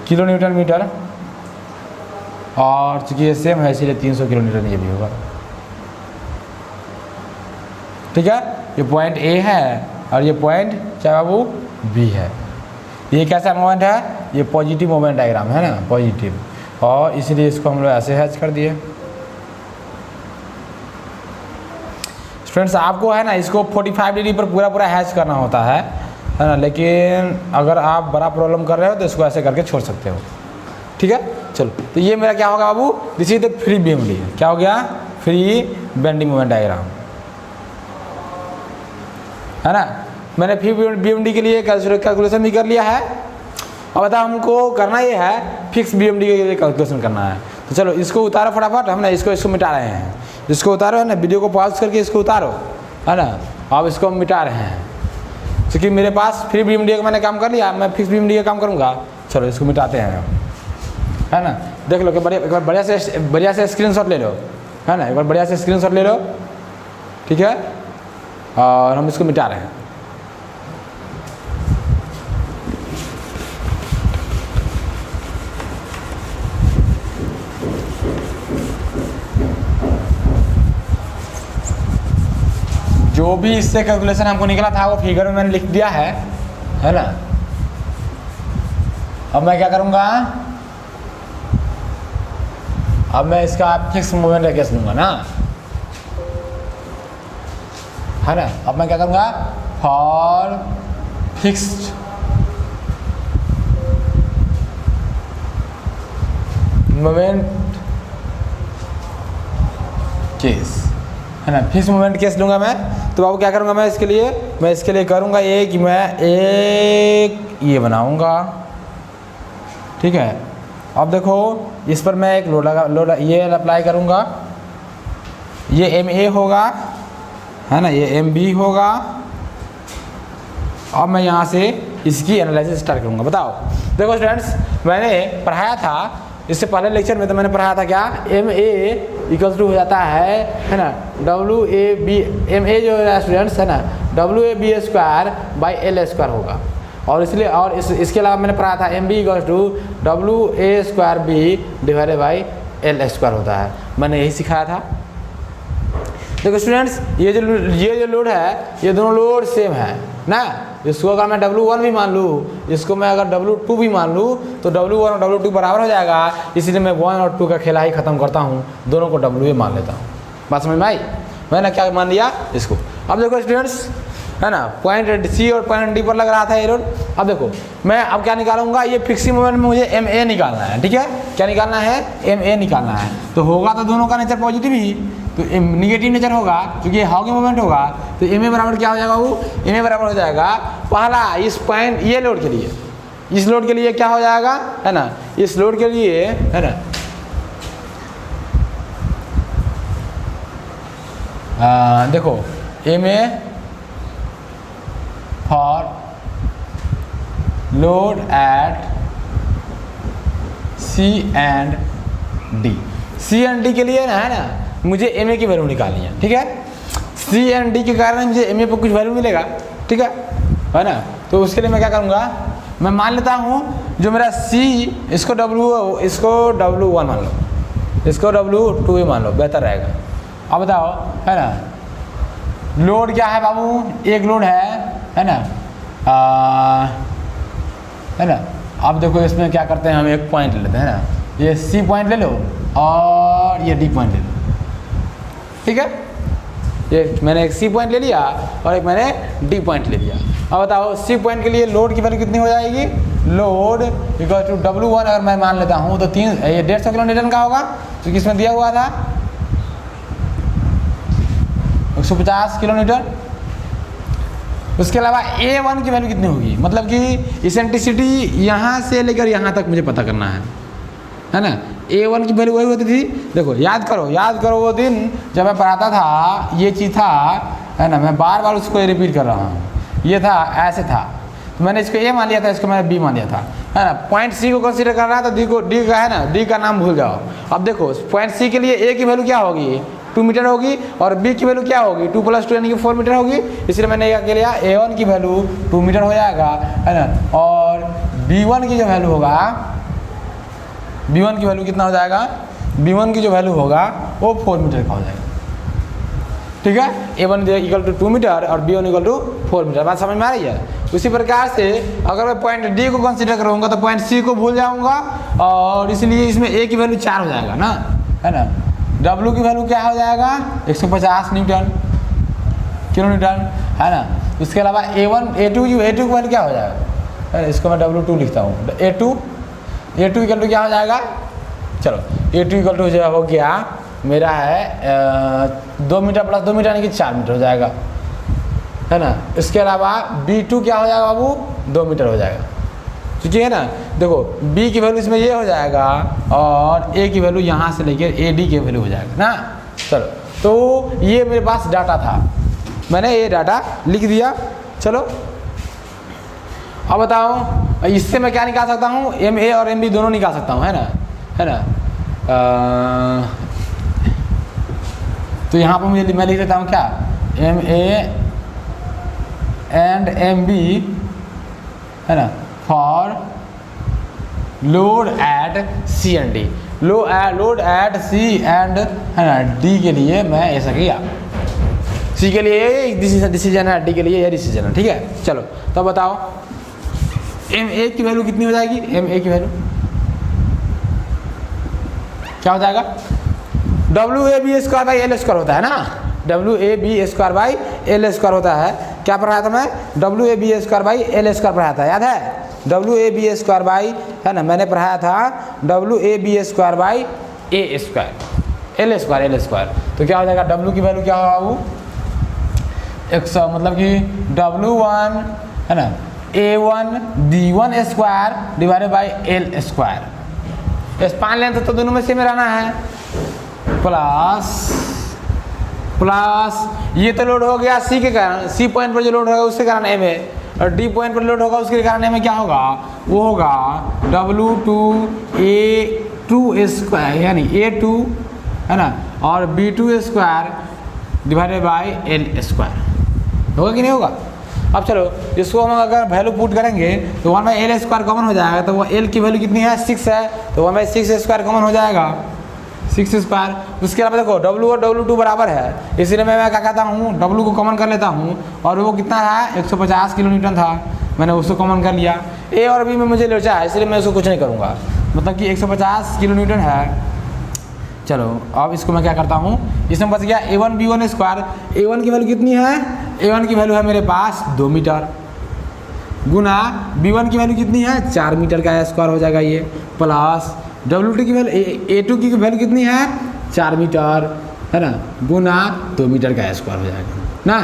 kilo newton metre, और चूंकि ये सेम है इसीलिए 300 किलो न्यूटन ये भी होगा, ठीक है। ये पॉइंट ए है और ये पॉइंट क्या बाबू, बी है। ये कैसा मोमेंट है, ये पॉजिटिव मोमेंट डायग्राम है ना, पॉजिटिव, और इसलिए इसको हम लोग ऐसे हैच कर दिए। फ्रेंड्स आपको है ना इसको 45 डिग्री पर पूरा हैच करना होता है ना, लेकिन अगर आप बड़ा प्रॉब्लम कर रहे हो तो इसको ऐसे करके छोड़ सकते हो, ठीक है। चलो, तो ये मेरा क्या होगा बाबू, this is the free BMD. क्या हो गया, फ्री बेंडिंग मोमेंट डायग्राम, है ना। मैंने फ्री बीएमडी के लिए कैलकुलेशन भी कर लिया है। अब बता हमको करना ये है, फिक्स बीएमडी के लिए कैलकुलेशन करना है। तो चलो इसको उतारो फटाफट, हम ना इसको मिटा रहे हैं। इसको उतारो, है ना, वीडियो को पॉज करके इसको उतारो, है ना। अब इसको हम मिटा रहे हैं, क्योंकि मेरे पास फ्री बीएमडी का मैंने काम कर लिया, मैं फिक्स बीएमडी का काम करूँगा। चलो इसको मिटाते हैं, है ना। देख लो कि एक बार बढ़िया से स्क्रीनशॉट ले लो, है ना, एक बार बढ़िया से स्क्रीनशॉट ले लो, ठीक है। और हम इसको मिटा रहे हैं। जो भी इससे कैलकुलेशन हमको निकला था वो फिगर में मैंने लिख दिया है ना। अब मैं क्या करूँगा, अब मैं इसका फिक्स मोमेंट का केस लूँगा ना, है ना। अब मैं क्या करूँगा, फॉर फिक्स्ड मोमेंट केस, है ना, फिक्स मोमेंट केस लूँगा मैं। तो बाबू क्या करूँगा मैं इसके लिए करूँगा ये कि मैं एक ये बनाऊँगा, ठीक है। अब देखो इस पर मैं एक लोड ये अप्लाई करूँगा, ये MA होगा, है ना, ये MB होगा। अब मैं यहाँ से इसकी एनालिसिस स्टार्ट करूँगा। बताओ, देखो स्टूडेंट्स, मैंने पढ़ाया था इससे पहले लेक्चर में, तो मैंने पढ़ाया था क्या, MA इक्वल्स टू हो जाता है ना, WAB, MA जो है स्टूडेंट्स, है ना, WAB square by L square होगा। और इसलिए इसके अलावा मैंने पढ़ा था MB equals to WA square B divided by L square होता है। मैंने यही सिखाया था। देखो स्टूडेंट्स, ये जो लोड है, ये दोनों लोड सेम है ना। इसको अगर मैं W1 भी मान लूँ, इसको मैं अगर W2 भी मान लूँ, तो W1 और W2 बराबर हो जाएगा। इसलिए मैं 1 और 2 का खेला ही ख़त्म करता हूँ, दोनों को WA मान लेता हूँ। बात समझ में आई? मैंने क्या मान लिया इसको। अब देखो स्टूडेंट्स, है ना, पॉइंट C और पॉइंट D पर लग रहा था एरर। अब देखो मैं अब क्या निकालूंगा, ये फिक्सिंग मोमेंट में मुझे MA निकालना है। ठीक है, क्या निकालना है? MA निकालना है। तो होगा तो दोनों का नेचर पॉजिटिव ही, तो निगेटिव नेचर होगा क्योंकि हॉकी मोमेंट होगा। तो MA बराबर क्या हो जाएगा? वो MA बराबर हो जाएगा पहला इस पॉइंट ये लोड के लिए, इस लोड के लिए क्या हो जाएगा, है ना, इस लोड के लिए, है ना, देखो MA for load at C and D। C and D के लिए ना, है ना, मुझे MA की वैल्यू निकालनी है। ठीक है, C एंड D के कारण मुझे MA पर कुछ वैल्यू मिलेगा। ठीक है ना। तो उसके लिए मैं क्या करूँगा, मैं मान लेता हूँ जो मेरा C, इसको W1 मान लो, इसको W2 मान लो, बेहतर रहेगा। अब बताओ, है ना, लोड क्या है बाबू? एक लोड है ना, है ना। अब देखो इसमें क्या करते हैं, हम एक पॉइंट ले लेते हैं ना, ये C पॉइंट ले लो और ये D पॉइंट ले लो। ठीक है, ये मैंने एक C पॉइंट ले लिया और एक मैंने D पॉइंट ले लिया। अब बताओ C पॉइंट के लिए लोड की वैल्यू कितनी हो जाएगी? लोड इक्वल टू W1 अगर मैं मान लेता हूँ तो 150 किलो न्यूटन का होगा, क्योंकि इसमें दिया हुआ था 150 किलो न्यूटन। उसके अलावा A1 की वैल्यू कितनी होगी, मतलब कि इसेंट्रिसिटी यहाँ से लेकर यहाँ तक मुझे पता करना है ना। A1 की वैल्यू वही होती थी, देखो याद करो वो दिन जब मैं पढ़ाता था, ये चीज़ था, है ना, मैं बार बार उसको रिपीट कर रहा हूँ। ये था, ऐसे था, तो मैंने इसको A मान लिया था, इसको मैंने B मान लिया था, है ना। पॉइंट C को कंसीडर कर रहा था, D का, है ना, D का नाम भूल जाओ। अब देखो पॉइंट C के लिए A की वैल्यू क्या होगी? 2 मीटर होगी, और B की वैल्यू क्या होगी? 2 + 2 यानी कि 4 मीटर होगी। इसलिए मैंने क्या लिया, A1 की वैल्यू 2 मीटर हो जाएगा, है ना। और B1 की जो वैल्यू होगा, B1 की वैल्यू कितना हो जाएगा? B1 की जो वैल्यू होगा वो 4 मीटर का हो जाएगा। ठीक है, A1 इक्वल टू 2 मीटर और B1 इक्वल टू 4 मीटर। बात समझ में आ रही है? उसी प्रकार से अगर मैं पॉइंट D को कंसीडर करूँगा तो पॉइंट C को भूल जाऊँगा, और इसलिए इसमें A की वैल्यू 4 हो जाएगा ना, है ना। W की वैल्यू क्या हो जाएगा? 150 न्यूटन, किलो न्यूटन, है ना। उसके अलावा A2 की वैल्यू क्या हो जाएगा? इसको मैं W2 लिखता हूँ। A2 इक्वल टू क्या हो जाएगा? चलो A2 इक्वल टू जो हो गया मेरा है 2 मीटर + 2 मीटर यानी कि 4 मीटर हो जाएगा, है ना। इसके अलावा B2 क्या हो जाएगा बाबू? 2 मीटर हो जाएगा, ठीक है ना। देखो B की वैल्यू इसमें ये हो जाएगा, और A की वैल्यू यहाँ से लेकर AD की वैल्यू हो जाएगा ना। चलो, तो ये मेरे पास डाटा था, मैंने ये डाटा लिख दिया। चलो अब बताओ, इससे मैं क्या निकाल सकता हूँ? MA और MB दोनों निकाल सकता हूँ, है ना। तो यहाँ पर मुझे मैं लिख देता हूँ क्या, MA एंड MB, है ना, for load at C and D। Load at C and, है ना, D के लिए मैं ऐसा किया। C के लिए ये डिसीजन है, D के लिए ये डिसीजन है। ठीक है, चलो तो बताओ MA की वैल्यू कितनी हो जाएगी? MA की वैल्यू क्या हो जाएगा? WAB² होता है ना, WAB² होता है। क्या पढ़ाया था मैं? WAB² पढ़ाया था, याद है? WAB², है ना, मैंने पढ़ाया था WAB² L²। तो क्या हो जाएगा? W की वैल्यू क्या होगा वो? 100, मतलब कि W1, है ना, A1 D1² divided by L²। Span length तो दोनों में सेम रहना है, प्लस ये तो लोड हो गया C के कारण, C पॉइंट पर जो लोड होगा उसके कारण MA, और D पॉइंट पर लोड होगा उसके कारण MA क्या होगा? वो होगा W2 A2² यानी A2, है ना, और B2² डिवाइडेड बाई L²। होगा कि नहीं होगा? अब चलो इसको हम अगर वैल्यू पुट करेंगे तो 1/L² कॉमन हो जाएगा, तो वो L की वैल्यू कितनी है? 6 है, तो 1/6² कॉमन हो जाएगा, 6 स्क्वायर। उसके अलावा देखो W और W2 बराबर है, इसलिए मैं क्या कहता हूँ, W को कॉमन कर लेता हूँ, और वो कितना था 150 किलो न्यूटन था, मैंने उसको कॉमन कर लिया। A और B में मुझे लोचा है, इसलिए मैं उसको कुछ नहीं करूँगा, मतलब कि 150 किलो न्यूटन है। चलो अब इसको मैं क्या करता हूँ, इसमें बच गया A1 B1 स्क्वायर। A1 की वैल्यू कितनी है, A1 की वैल्यू है मेरे पास 2 मीटर, गुना B1 की वैल्यू कितनी है 4 मीटर का स्क्वायर हो जाएगा ये, प्लस W2 की वैल्यू A2 की वैल्यू कितनी है 4 मीटर, है ना, गुना 2 मीटर का स्क्वायर हो जाएगा ना।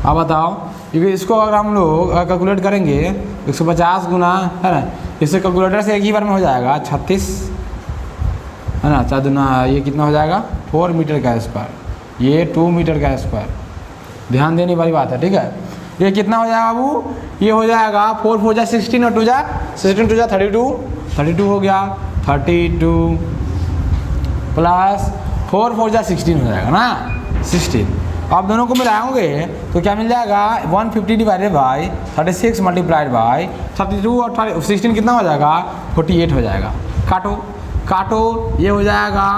अब बताओ, क्योंकि इसको अगर हम लोग कैलकुलेट करेंगे 150 गुना, है ना, इससे कैलकुलेटर से एक ही बार में हो जाएगा 36, है ना, 4 दुना ये कितना हो जाएगा 4 मीटर का स्क्वायर, ये 2 मीटर का स्क्वायर। ध्यान देने वाली बात है, ठीक है। ये कितना हो जाएगा बाबू, ये हो जाएगा 4 4 जा 16 और 2 जा 16 2 जा 32 हो गया, 32 प्लस 4 4 जा 16 हो जाएगा ना 16। आप दोनों को मिलाओगे तो क्या मिल जाएगा 150 डिवाइडेड बाई 36 मल्टीप्लाइड बाई 32 और 16 कितना हो जाएगा 48 हो जाएगा। काटो ये हो जाएगा,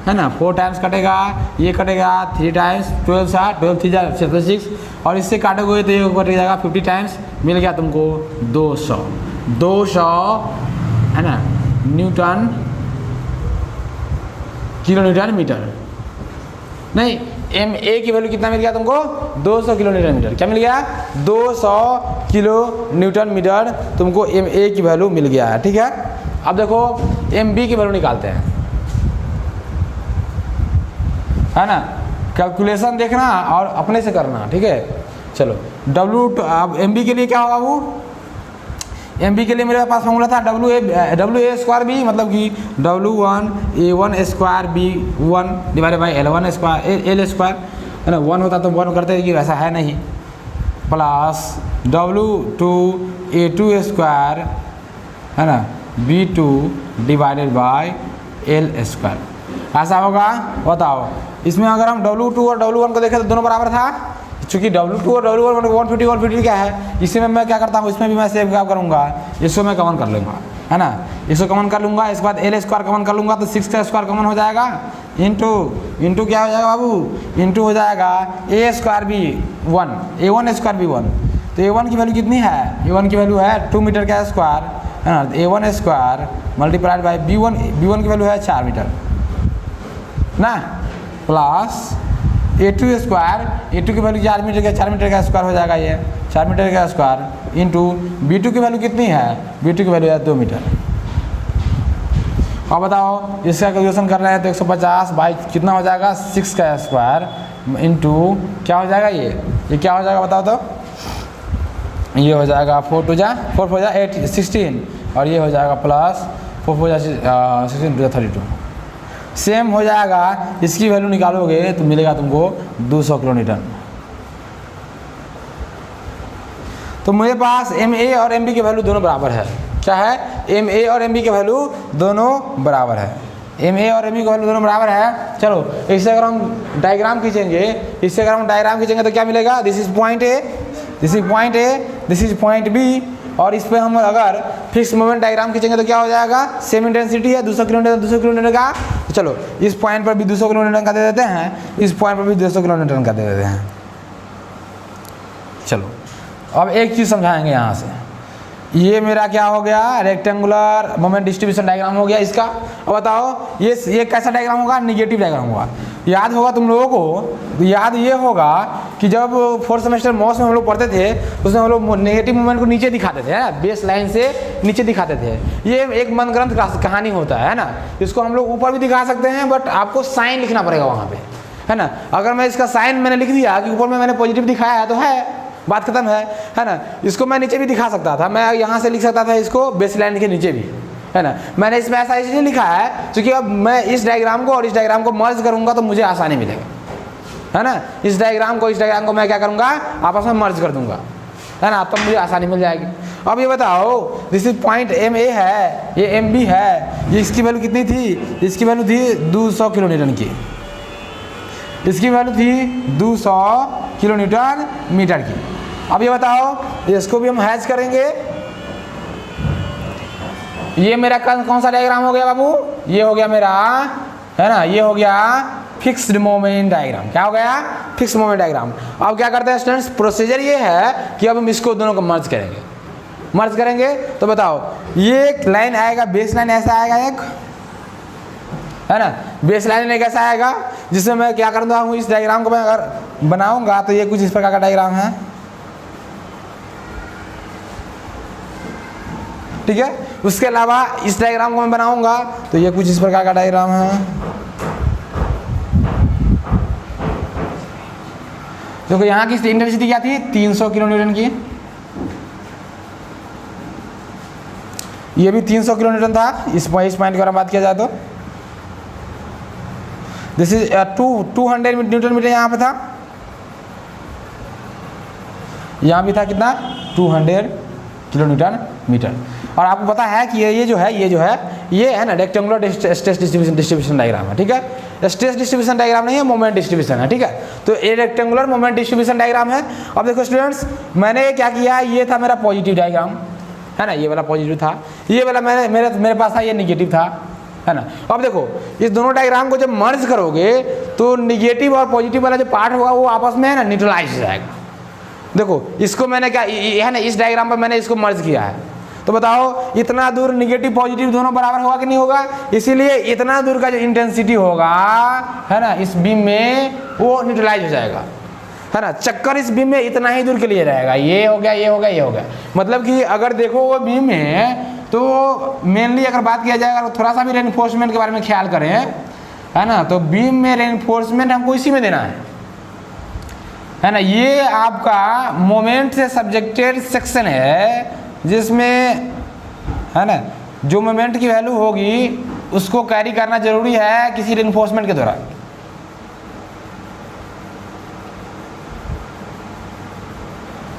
है ना, 4 टाइम्स कटेगा, ये कटेगा 3 टाइम्स, 12 सा 12 3 जा 36, और इससे काटोगे तो ये कट जाएगा 50 टाइम्स, मिल गया तुमको 200, है ना, न्यूटन किलो न्यूटन मीटर। नहीं, MA की वैल्यू कितना मिल गया तुमको 200 किलो न्यूटन मीटर। क्या मिल गया 200 किलो न्यूटन मीटर तुमको MA की वैल्यू मिल गया है, ठीक है। अब देखो MB की वैल्यू निकालते हैं, है ना, कैलकुलेशन देखना और अपने से करना, ठीक है। चलो अब MB के लिए क्या होगा वो, MB के लिए मेरे पास फॉर्मूला था WA स्क्वायर B, मतलब कि W1 A1 square B1 divided by L1 square L square, है ना, 1 होता तो 1 करते कि वैसा है नहीं, प्लस W2 A2 स्क्वायर, है ना, B2 divided by L square. ऐसा होगा, बताओ। इसमें अगर हम W2 और W1 को देखें तो दोनों बराबर था, चूँकि W2 और W1 150 क्या है, इसी में मैं क्या करता हूँ, इसमें भी मैं सेव क्या करूँगा, इसको मैं कमन कर लूँगा, है ना, इसको कमन कर लूँगा, इसके बाद L स्क्वायर कमन कर लूँगा तो 6 का स्क्वायर कमन हो जाएगा, इंटू क्या हो जाएगा बाबू, इंटू हो जाएगा A square B1 A1 square B1। तो A1 की वैल्यू कितनी है, A1 की वैल्यू है 2 मीटर का स्क्वायर, है ना, A1 square multiplied by B1 की वैल्यू है 4 मीटर ना, प्लस A2 स्क्वायर, A2 की वैल्यू 4 मीटर का स्क्वायर हो जाएगा, ये 4 मीटर का स्क्वायर, इंटू B2 की वैल्यू कितनी है, B2 की वैल्यू है 2 मीटर। अब बताओ, इसका कैलकुलेशन कर रहे हैं तो 150 बाई कितना हो जाएगा 6 का स्क्वायर, इंटू क्या हो जाएगा, ये क्या हो जाएगा बताओ तो, ये हो जाएगा 4 4 जा 8 16, और ये हो जाएगा प्लस 4 4 जा 16 2 जा 32। सेम हो जाएगा, इसकी वैल्यू निकालोगे तो मिलेगा तुमको 200 किलो न्यूटन। तो मेरे पास MA और MB की वैल्यू दोनों बराबर है। क्या है, MA और MB की वैल्यू दोनों बराबर है, MA और MB की वैल्यू दोनों बराबर है। चलो इससे अगर हम डायग्राम खींचेंगे तो क्या मिलेगा, this is point A, this is point A, this is point B, और इस पे हम अगर फिक्स मोमेंट डायग्राम खींचेंगे तो क्या हो जाएगा, सेम इंटेंसिटी है 200 किलोमीटर का। तो चलो इस पॉइंट पर भी 200 किलोमीटर का दे देते हैं, इस पॉइंट पर भी 200 किलोमीटर का दे देते हैं। चलो अब एक चीज़ समझाएंगे यहाँ से, ये मेरा क्या हो गया, रेक्टेंगुलर मोमेंट डिस्ट्रीब्यूशन डायग्राम हो गया इसका। अब बताओ ये कैसा डायग्राम होगा, निगेटिव डायग्राम होगा। याद होगा तुम लोगों को, याद ये होगा कि जब 4th सेमेस्टर मॉस में हम लोग पढ़ते थे उसमें हम लोग नेगेटिव मोमेंट को नीचे दिखाते थे, है, बेस लाइन से नीचे दिखाते थे। ये एक मनगढ़ंत कहानी होता है ना, इसको हम लोग ऊपर भी दिखा सकते हैं, बट आपको साइन लिखना पड़ेगा वहाँ पे, है ना। अगर मैं इसका साइन मैंने लिख दिया कि ऊपर में मैंने पॉजिटिव दिखाया है तो है, बात खत्म है ना। इसको मैं नीचे भी दिखा सकता था, मैं यहाँ से लिख सकता था इसको बेस लाइन के नीचे भी, है ना। मैंने इसमें ऐसा इसलिए लिखा है क्योंकि अब मैं इस डायग्राम को और इस डायग्राम को मर्ज करूंगा तो मुझे आसानी मिलेगा, है ना। इस डायग्राम को मैं क्या करूंगा, आपस में मर्ज कर दूंगा, है ना, तब मुझे आसानी मिल जाएगी। अब ये बताओ, दिस इज पॉइंट MA है, ये MB है, ये इसकी वैल्यू कितनी थी, इसकी वैल्यू थी 200 किलो न्यूटन की, इसकी वैल्यू थी 200 किलो न्यूटन मीटर की। अब ये बताओ, इसको भी हम हैच करेंगे, ये मेरा कौन सा डायग्राम हो गया बाबू, ये हो गया मेरा, है ना, ये हो गया फिक्स्ड मोमेंट डायग्राम। क्या हो गया, फिक्स्ड मोमेंट डायग्राम। अब क्या करते हैं स्टूडेंट्स, प्रोसीजर ये है कि अब हम इसको दोनों को मर्ज करेंगे। मर्ज करेंगे तो बताओ, ये एक लाइन आएगा, बेस लाइन ऐसा आएगा एक, है ना, बेस लाइन एक ऐसा आएगा, जिसमें मैं क्या करूँगा हूँ, इस डायग्राम को मैं अगर बनाऊंगा तो ये कुछ इस प्रकार का डायग्राम है, ठीक है। उसके अलावा इस डायग्राम को मैं बनाऊंगा तो ये कुछ इस प्रकार का डायग्राम है। देखो यहाँ की इंटेंसिटी क्या थी, 300 किलो न्यूटन की, ये भी 300 किलो न्यूटन था। इस पॉइंट के बारे में बात किया जाए तो दिस इज 200 न्यूटन मीटर यहाँ पे था, यहाँ भी था कितना, 200 किलो न्यूटन मीटर। और आपको पता है कि ये जो है ये है ना रेक्टेंगुलर स्ट्रेस डिस्ट्रीब्यूशन डायग्राम है, ठीक है। स्ट्रेस डिस्ट्रीब्यूशन डायग्राम नहीं है, मोमेंट डिस्ट्रीब्यूशन है, ठीक है। तो ये रेक्टेंगुलर मोमेंट डिस्ट्रीब्यूशन डायग्राम है। अब देखो स्टूडेंट्स, मैंने क्या किया, ये था मेरा पॉजिटिव डायग्राम, है ना, ये वाला पॉजिटिव था, ये वाला मेरे पास था, ये निगेटिव था, है ना। अब देखो इस दोनों डायग्राम को जब मर्ज करोगे तो निगेटिव और पॉजिटिव वाला जो पार्ट होगा वो आपस में है ना न्यूट्रलाइज हो जाएगा। देखो इसको मैंने क्या है ना, इस डायग्राम पर मैंने इसको मर्ज किया है, तो बताओ इतना दूर निगेटिव पॉजिटिव दोनों बराबर होगा कि नहीं होगा, इसीलिए इतना दूर का जो इंटेंसिटी होगा, है ना, इस बीम में वो न्यूट्रलाइज हो जाएगा, है ना। चक्कर इस बीम में इतना ही दूर के लिए रहेगा, ये हो गया, ये हो गया, ये हो गया। मतलब कि अगर देखो वो बीम में तो मेनली अगर बात किया जाए, अगर थोड़ा सा भी रेनफोर्समेंट के बारे में ख्याल करें, है ना, तो बीम में रेनफोर्समेंट हमको इसी में देना है ना। ये आपका मोमेंट से सब्जेक्टेड सेक्शन है, जिसमें है ना जो मोमेंट की वैल्यू होगी उसको कैरी करना जरूरी है किसी रेनफोर्समेंट के द्वारा।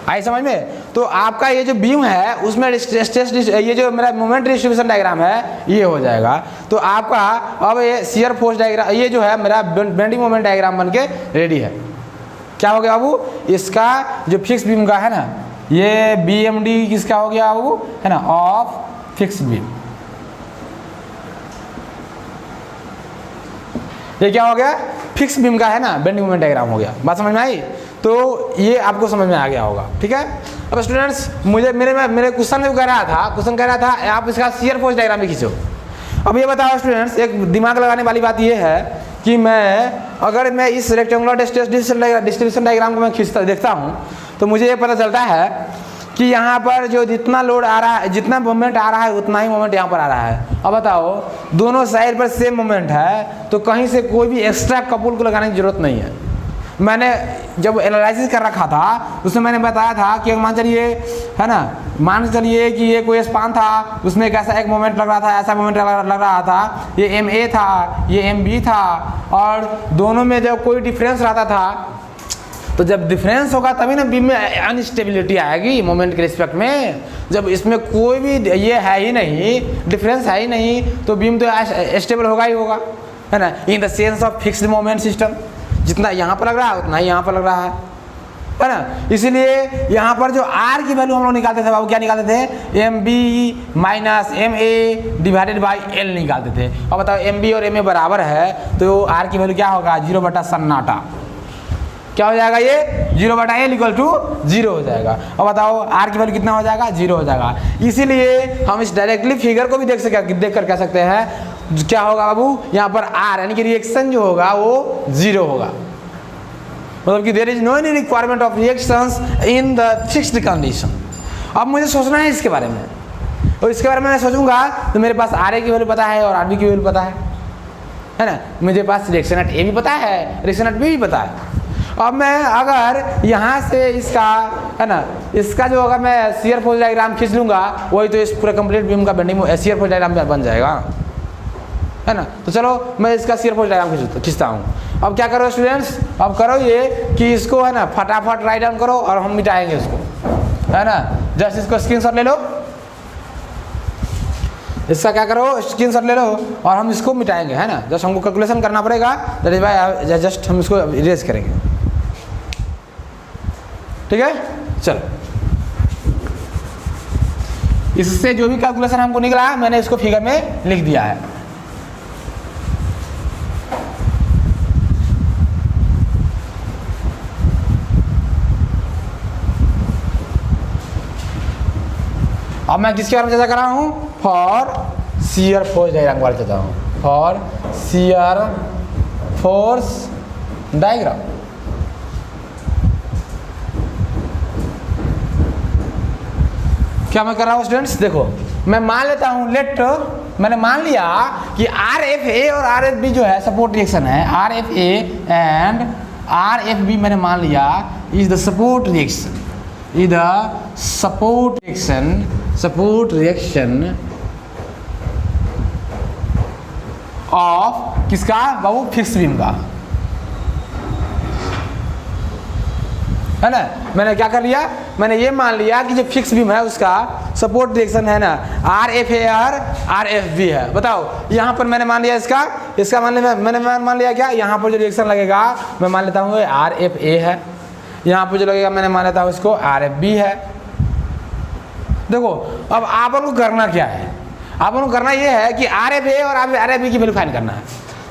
आई समझ में? तो आपका ये जो बीम है उसमें ये जो मेरा मोमेंट डिस्ट्रीब्यूशन डायग्राम है ये हो जाएगा। तो आपका अब ये शियर फोर्स डायग्राम, ये जो है मेरा बेंडिंग मोमेंट डायग्राम बनके रेडी है। क्या हो गया बाबू, इसका जो फिक्स बीम का है ना, ये BMD किसका हो गया बाबू, है ना, ऑफ फिक्स बीम। ये क्या हो गया, फिक्स बीम का है ना बेंडिंग मोमेंट डायग्राम हो गया। बात समझ में आई? तो ये आपको समझ में आ गया होगा, ठीक है। अब स्टूडेंट्स मेरे क्वेश्चन में कह रहा था आप इसका शियर फोर्स डायग्राम भी खींचो। अब ये बताओ स्टूडेंट्स, एक दिमाग लगाने वाली बात ये है कि अगर मैं इस रेक्टेंगुलर डिस्ट्रीब्यूशन डायग्राम को मैं खींचता देखता हूँ तो मुझे ये पता चलता है कि यहाँ पर जो जितना लोड आ रहा है, जितना मोमेंट आ रहा है उतना ही मोमेंट यहाँ पर आ रहा है। अब बताओ दोनों साइड पर सेम मोमेंट है तो कहीं से कोई भी एक्स्ट्रा कपूल को लगाने की जरूरत नहीं है। मैंने जब एनालिसिस कर रखा था उसमें मैंने बताया था कि मान चलिए, है ना, मान चलिए कि ये कोई स्पान था, उसमें कैसा एक मोमेंट लग रहा था, ऐसा मोमेंट लग रहा था, ये MA था, ये MB था, और दोनों में जब कोई डिफरेंस रहता था तो जब डिफरेंस होगा तभी ना बीम में अनस्टेबिलिटी आएगी मोमेंट के रिस्पेक्ट में। जब इसमें कोई भी ये है ही नहीं, डिफरेंस है ही नहीं, तो बीम तो स्टेबल होगा ही होगा, है ना, in the sense of fixed moment system. जितना यहाँ पर लग रहा है उतना ही यहाँ पर लग रहा है ना। इसीलिए यहाँ पर जो R की वैल्यू हम लोग निकालते थे बाबू, क्या निकालते थे, MB minus MA divided by L निकालते थे। अब बताओ MB और MA बराबर है तो R की वैल्यू क्या होगा, 0/सन्नाटा। क्या हो जाएगा, ये 0/L इक्वल टू 0 हो जाएगा। अब बताओ R की वैल्यू कितना हो जाएगा, 0 हो जाएगा। इसीलिए हम इस डायरेक्टली फिगर को भी देख कर कह सकते हैं क्या होगा बाबू, यहाँ पर R यानी कि रिएक्शन जो होगा वो 0 होगा। मतलब कि there is no any requirement of reactions in the fixed condition. अब मुझे सोचना है इसके बारे में, और इसके बारे में मैं सोचूंगा तो मेरे पास RA की वैल्यू पता है और RB की वैल्यू पता है ना। मेरे पास रिएक्शन एट A भी पता है, रिएक्शन एट B भी पता है। अब मैं अगर यहाँ से इसका, है ना, इसका जो होगा मैं शियर फोर्स डायग्राम खींच लूँगा, वही तो इस पूरे कंप्लीट बीम का बेंडिंग शियर फोर्स डायग्राम बन जाएगा, है ना। तो चलो मैं इसका शियर फोर्स डायग्राम खींचता हूँ। अब क्या करो स्टूडेंट्स, अब करो ये कि इसको, है ना, फटाफट राइट डाउन करो और हम मिटाएंगे इसको, है ना। जस्ट इसको स्क्रीनशॉट ले लो, इसका क्या करो स्क्रीनशॉट ले लो और हम इसको मिटाएंगे, है ना। जस्ट हमको कैलकुलेशन करना पड़ेगा, दैट इज व्हाई जस्ट हम इसको इरेज करेंगे, ठीक है। चलो इससे जो भी कैलकुलेशन हमको निकला मैंने इसको फिगर में लिख दिया है। अब मैं किसके बारे में चर्चा कर रहा हूँ? फॉर शियर फोर्स डायग्राम के बारे में चर्चा हूँ, फॉर शियर फोर्स डायग्राम। क्या मैं कर रहा हूँ स्टूडेंट्स? देखो मैं मान लेता हूँ, मैंने मान लिया कि RFA और RFB जो है सपोर्ट रिएक्शन है, RFA एंड RFB मैंने मान लिया is the support reaction, is the support reaction of किसका बाबू? फिक्स बीम का, है ना। मैंने क्या कर लिया, मैंने ये मान लिया कि जो फिक्स बीम है उसका सपोर्ट रिएक्शन है ना RFA और RFB है। बताओ यहाँ पर मैंने मान लिया इसका मैंने मान लिया क्या, यहाँ पर जो रिएक्शन लगेगा मैं मान लेता हूँ RFA है, यहाँ पर जो लगेगा मैंने मान लेता हूँ इसको RFB है। देखो अब आप लोगों को करना क्या है, आप लोगों को करना ये है कि RFA और RFB की वैल्यू फाइंड करना है।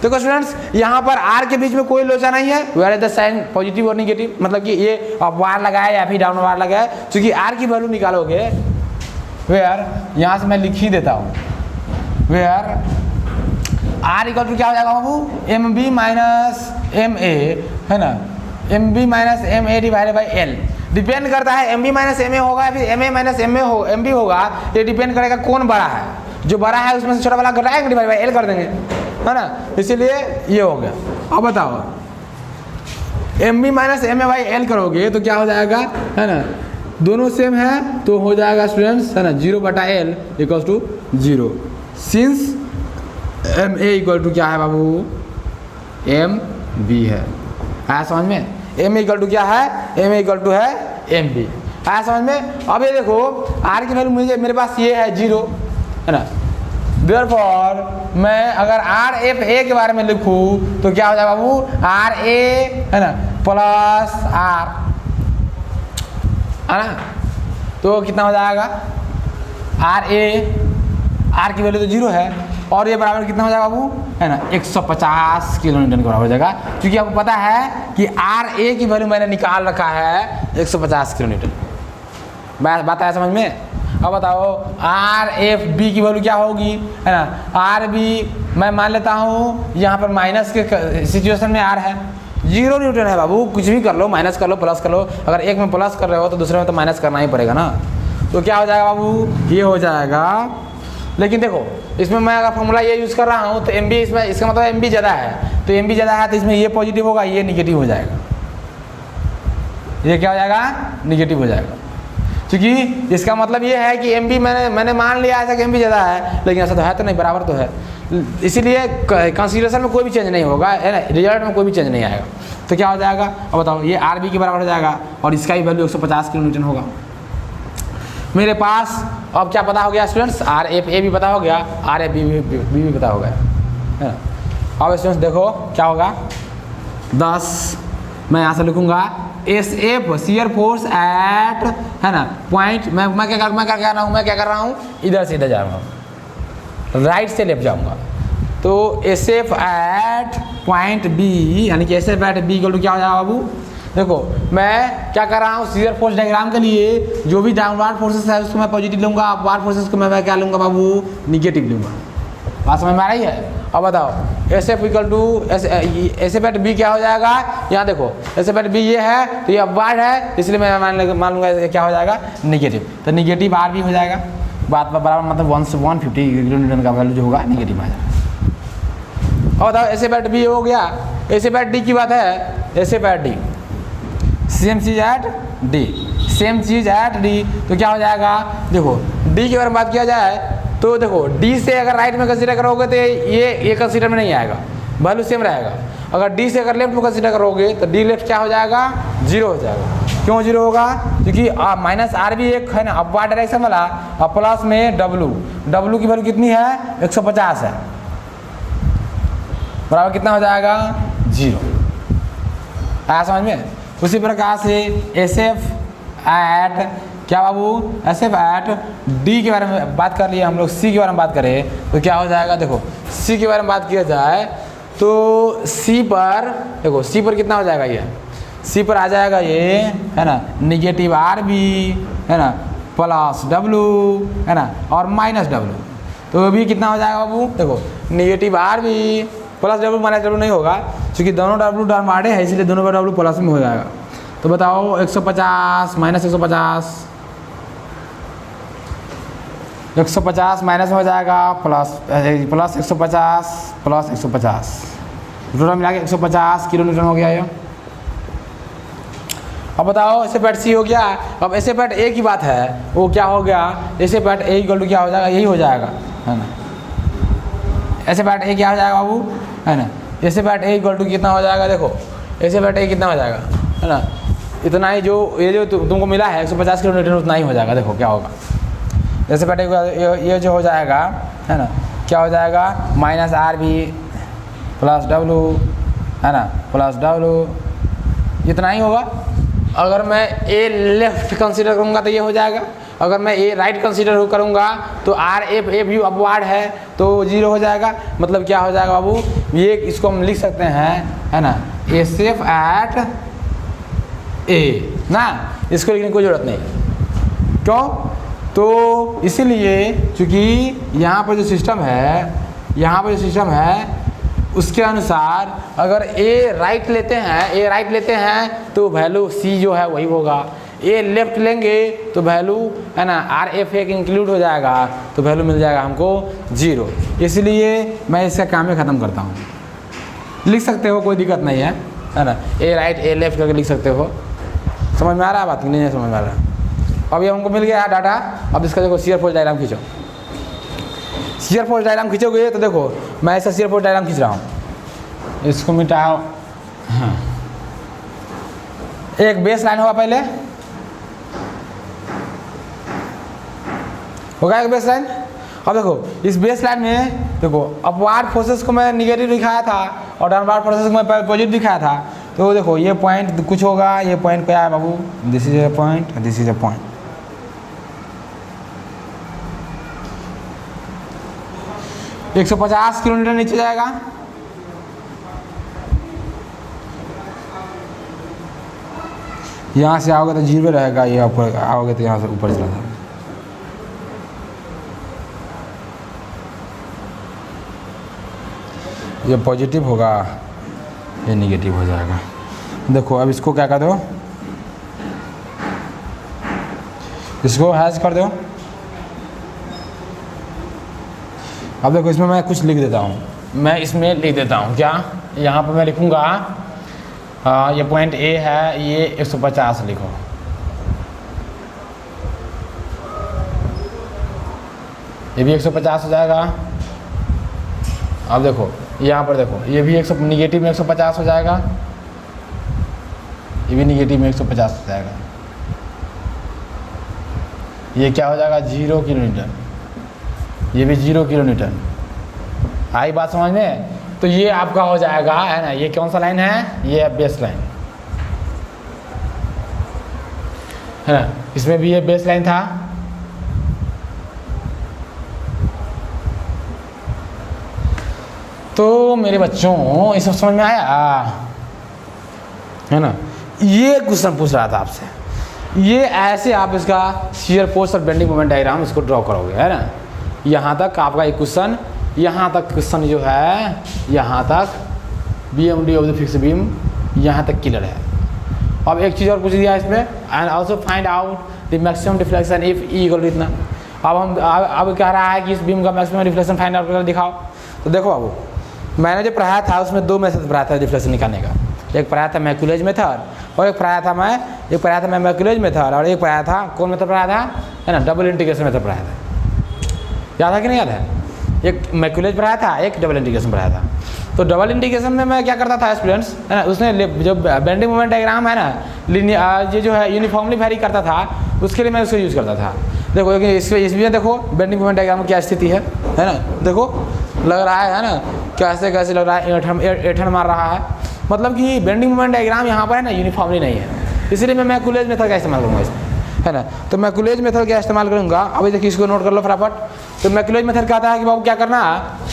देखो स्टूडेंट्स यहाँ पर R के बीच में कोई लोचा नहीं है, where is the sign positive और निगेटिव, मतलब कि ये आप वार लगाए या फिर डाउन वार लगाए, क्योंकि R की वैल्यू निकालोगे वेयर, यहाँ से मैं लिख ही देता हूँ, वेयर R इक्वल टू क्या हो जाएगा बाबू? MB माइनस MA, है ना, MB minus MA divided by L। Depend करता है MB माइनस MA होगा या फिर MA माइनस MB होगा, ये डिपेंड करेगा कौन बड़ा है, जो बड़ा है उसमें से छोटा वाला घटाएंगे, डिवाइड बाई L कर देंगे, है ना, इसीलिए ये हो गया। अब बताओ MB minus MA by L करोगे तो क्या हो जाएगा, है ना, दोनों सेम है तो हो जाएगा स्टूडेंट्स, है ना, 0/L equals to 0, since MA equal to क्या है बाबू? MB है। आया समझ में? MA इक्वल टू क्या है? MA इक्वल टू है MB। आया समझ में? अब ये देखो R की वैल्यू मेरे पास ये है 0, है ना, देयरफॉर मैं अगर RFA के बारे में लिखूँ तो क्या हो जाएगा बाबू? RA, है ना, प्लस R, है ना, तो कितना हो जाएगा? R की वैल्यू तो 0 है और ये बराबर कितना हो जाएगा बाबू? है ना, 150 किलोमीटर के बराबर हो जाएगा, क्योंकि आपको पता है कि RA की वैल्यू मैंने निकाल रखा है 150 किलोमीटर। बात आया समझ में? अब बताओ RFB की वैल्यू क्या होगी, है ना, RB मैं मान लेता हूँ यहाँ पर माइनस के सिचुएशन में R है, 0 न्यूटन है बाबू, कुछ भी कर लो, माइनस कर लो, प्लस कर लो, अगर एक में प्लस कर रहे हो तो दूसरे में तो माइनस करना ही पड़ेगा ना, तो क्या हो जाएगा बाबू? ये हो जाएगा। लेकिन देखो इसमें मैं अगर फॉर्मूला ये यूज़ कर रहा हूँ तो MB इसमें, इसका मतलब MB ज़्यादा है, तो MB ज़्यादा है तो इसमें ये पॉजिटिव होगा, ये निगेटिव हो जाएगा, ये क्या हो जाएगा? निगेटिव हो जाएगा, क्योंकि इसका मतलब ये है कि MB मैंने मान लिया ऐसा कि MB ज़्यादा है, लेकिन ऐसा तो है तो नहीं, बराबर तो है, इसीलिए कंसीडरेशन में कोई भी चेंज नहीं होगा, है ना, रिजल्ट में कोई भी चेंज नहीं आएगा। तो क्या हो जाएगा? अब बताओ ये RB के बराबर हो जाएगा और इसका ही वैल्यू 150 किलोमीटर होगा। मेरे पास अब क्या पता हो गया स्टूडेंट्स? RFA भी पता हो गया, RFB भी पता हो गया, है ना। अब स्टूडेंट्स देखो क्या होगा, 10 मैं यहाँ से लिखूँगा SF शियर फोर्स एट, है ना, पॉइंट, मैं क्या कर रहा हूँ इधर से इधर जा रहा हूँ, राइट से लेफ्ट जाऊँगा, तो SF एट पॉइंट B, यानी कि SF at B equal to क्या हो जाएगा बाबू? देखो मैं क्या कर रहा हूँ, शियर फोर्स डायग्राम के लिए जो भी डाउनवार्ड फोर्सेस है उसको मैं पॉजिटिव लूँगा, अपवार्ड फोर्सेस को मैं क्या लूँगा बाबू? निगेटिव लूँगा। बात समझ में आ रही है? अब बताओ SF equal to SF at B क्या हो जाएगा? यहाँ देखो SF एट B ये है तो ये अपवार्ड है, इसलिए मैं मान लूँगा क्या हो जाएगा? निगेटिव, तो निगेटिव R भी हो जाएगा, बात पर बराबर, मतलब 1 से 150 किलोमीटर का वैल्यू जो होगा निगेटिव आ जाएगा। अब बताओ SF एट B हो गया, SF एट D की बात है, SF एट D सेम चीज़ एट D, सेम चीज़ एट D, तो क्या हो जाएगा? देखो D की अगर बात किया जाए तो देखो D से अगर राइट में कंसीडर करोगे तो ये कंसीडर में नहीं आएगा, वैल्यू सेम रहेगा। अगर D से अगर लेफ्ट में कंसीडर करोगे तो D लेफ्ट क्या हो जाएगा? 0 हो जाएगा। क्यों 0 होगा? क्योंकि माइनस R भी एक है ना अपवार्ड डायरेक्शन वाला, और प्लस में W की वैल्यू कितनी है? 150 है, बराबर कितना हो जाएगा? 0। आया समझ में? उसी प्रकार से SF एट क्या बाबू, एस एफ एट डी के बारे में बात कर लिए हम लोग, सी के बारे में बात करें तो क्या हो जाएगा, देखो सी के बारे में बात किया जाए तो सी पर देखो, सी पर कितना हो जाएगा, ये सी पर आ जाएगा ये है ना निगेटिव आर बी है ना प्लस डब्लू है ना और माइनस डब्लू, तो अभी कितना हो जाएगा बाबू, देखो negative R B plus W minus W नहीं होगा क्योंकि दोनों डब्लू टर्म आड़े है, इसलिए दोनों का डब्लू प्लस में हो जाएगा। तो बताओ 150 माइनस 150, 150 माइनस हो जाएगा प्लस 150 प्लस 150, टोटल मिला के 150 किलो न्यूटन हो गया ये। अब बताओ एस एफ एट सी हो गया। अब एस एफ एट ए की बात है, वो क्या हो गया, S F at A equal to क्या हो जाएगा, यही हो जाएगा है ना, एस एफ एट ए क्या हो जाएगा बाबू है ना, S F at A equal to कितना हो जाएगा, देखो एस एफ एट ए कितना हो जाएगा है ना, इतना ही जो ये जो तुमको मिला है 150 किलो न्यूटन उतना ही हो जाएगा। देखो क्या होगा, एस एफ एट ए ये जो हो जाएगा है ना, क्या हो जाएगा minus R B plus W है ना प्लस डब्लू, इतना ही होगा। अगर मैं ए लेफ्ट कंसीडर करूँगा तो ये हो जाएगा, अगर मैं ए राइट कंसीडर करूँगा तो are F A view upward है तो 0 हो जाएगा। मतलब क्या हो जाएगा बाबू, ये इसको हम लिख सकते हैं है ना एस एफ एट ए ना, इसको लिखने की कोई ज़रूरत नहीं। क्यों, तो इसीलिए चूँकि यहाँ पर जो सिस्टम है, यहाँ पर जो सिस्टम है उसके अनुसार अगर ए राइट लेते हैं तो वैल्यू सी जो है वही होगा, ए लेफ्ट लेंगे तो वैल्यू है ना आर एफ ए इंक्लूड हो जाएगा तो वैल्यू मिल जाएगा हमको 0। इसलिए मैं इसका काम में ख़त्म करता हूँ। लिख सकते हो, कोई दिक्कत नहीं है ना, ए राइट ए लेफ्ट करके लिख सकते हो। समझ में आ रहा है बात, नहीं समझ में आ रहा। अब ये हमको मिल गया है डाटा। अब इसका देखो शियर फोर्स डायग्राम खींचो, शियर फोर्स डायग्राम खींचोगे तो देखो मैं ऐसा शियर फोर्स डायग्राम खींच रहा हूँ, इसको मिटाओ। हाँ, एक बेस लाइन होगा, पहले होगा एक बेस लाइन। अब देखो इस बेस लाइन में देखो अपवार्ड फोर्सेस को मैं निगेटिव दिखाया था और डाउनवार्ड फोर्सेस को मैं पॉजिटिव दिखाया था। तो देखो ये पॉइंट कुछ होगा, ये पॉइंट क्या है बाबू, this is A point, this is A point. 150 kilometre नीचे जाएगा, यहाँ से आओगे तो 0 रहेगा, ये ऊपर आओगे तो यहाँ से ऊपर चला जाएगा। ये पॉजिटिव होगा, ये निगेटिव हो जाएगा। देखो अब इसको क्या कर दो, इसको हैश कर दो। अब देखो इसमें मैं कुछ लिख देता हूँ, मैं इसमें लिख देता हूँ क्या, यहाँ पर मैं लिखूँगा ये पॉइंट ए है, ये 150 लिखो। ये भी 150 हो जाएगा। अब देखो यहाँ पर देखो ये भी निगेटिव में 150 हो जाएगा, ये भी निगेटिव में 150 हो जाएगा। ये क्या हो जाएगा 0 किलोमीटर, ये भी 0 किलोमीटर। आई बात समझ में। तो ये आपका हो जाएगा है ना, ये कौन सा लाइन है, ये है बेस लाइन है ना, इसमें भी ये बेस लाइन था। तो मेरे बच्चों ये सब समझ में आया है ना। ये क्वेश्चन पूछ रहा था आपसे, ये ऐसे आप इसका शियर फोर्स और बेंडिंग मोमेंट डायग्राम इसको ड्रॉ करोगे है ना। यहाँ तक आपका एक क्वेश्चन, यहाँ तक क्वेश्चन जो है, यहाँ तक BMD of the fix beam यहाँ तक क्लियर है। अब एक चीज़ और पूछ दिया इसमें, and also find out the maximum deflection if E equal to इतना। अब कह रहा है कि इस बीम का मैक्सिमम डिफ्लेक्शन फाइंड आउट करके दिखाओ। तो देखो बाबू, मैंने जो पढ़ाया था उसमें 2 मेथड पढ़ाया था डिफ्लेक्शन निकालने का। एक पढ़ाया था मैकुलेज मेथड और एक पढ़ाया था मैं मैकुलेज मेथड और एक पढ़ाया था कौन मेथड पढ़ाया था है ना, डबल इंटीग्रेशन मेथड पढ़ाया था। याद है कि नहीं याद है? एक मैकुलेज पढ़ाया था, एक डबल इंटीग्रेशन पढ़ाया था। तो डबल इंटीग्रेशन में मैं क्या करता था स्टूडेंट्स है ना, उसने जो बेंडिंग मोमेंट डायग्राम है ना, ये जो है यूनिफॉर्मली वेरी करता था, उसके लिए मैं उसको यूज़ करता था। देखो इसमें देखो बेंडिंग मोमेंट डायग्राम में क्या स्थिति है ना, देखो लग रहा है ना कैसे कैसे लग रहा है, एठन मार रहा है। मतलब कि बेंडिंग मोमेंट डायग्राम यहाँ पर है ना यूनिफॉर्मली नहीं है, इसलिए मैं मैकुलेज मेथड का इस्तेमाल करूँगा इसमें है ना। तो मैकुलेज मेथड क्या इस्तेमाल करूँगा, अभी देखिए इसको नोट कर लो फटाफट। तो मैकुलेज मेथड कहता है कि बाबू क्या करना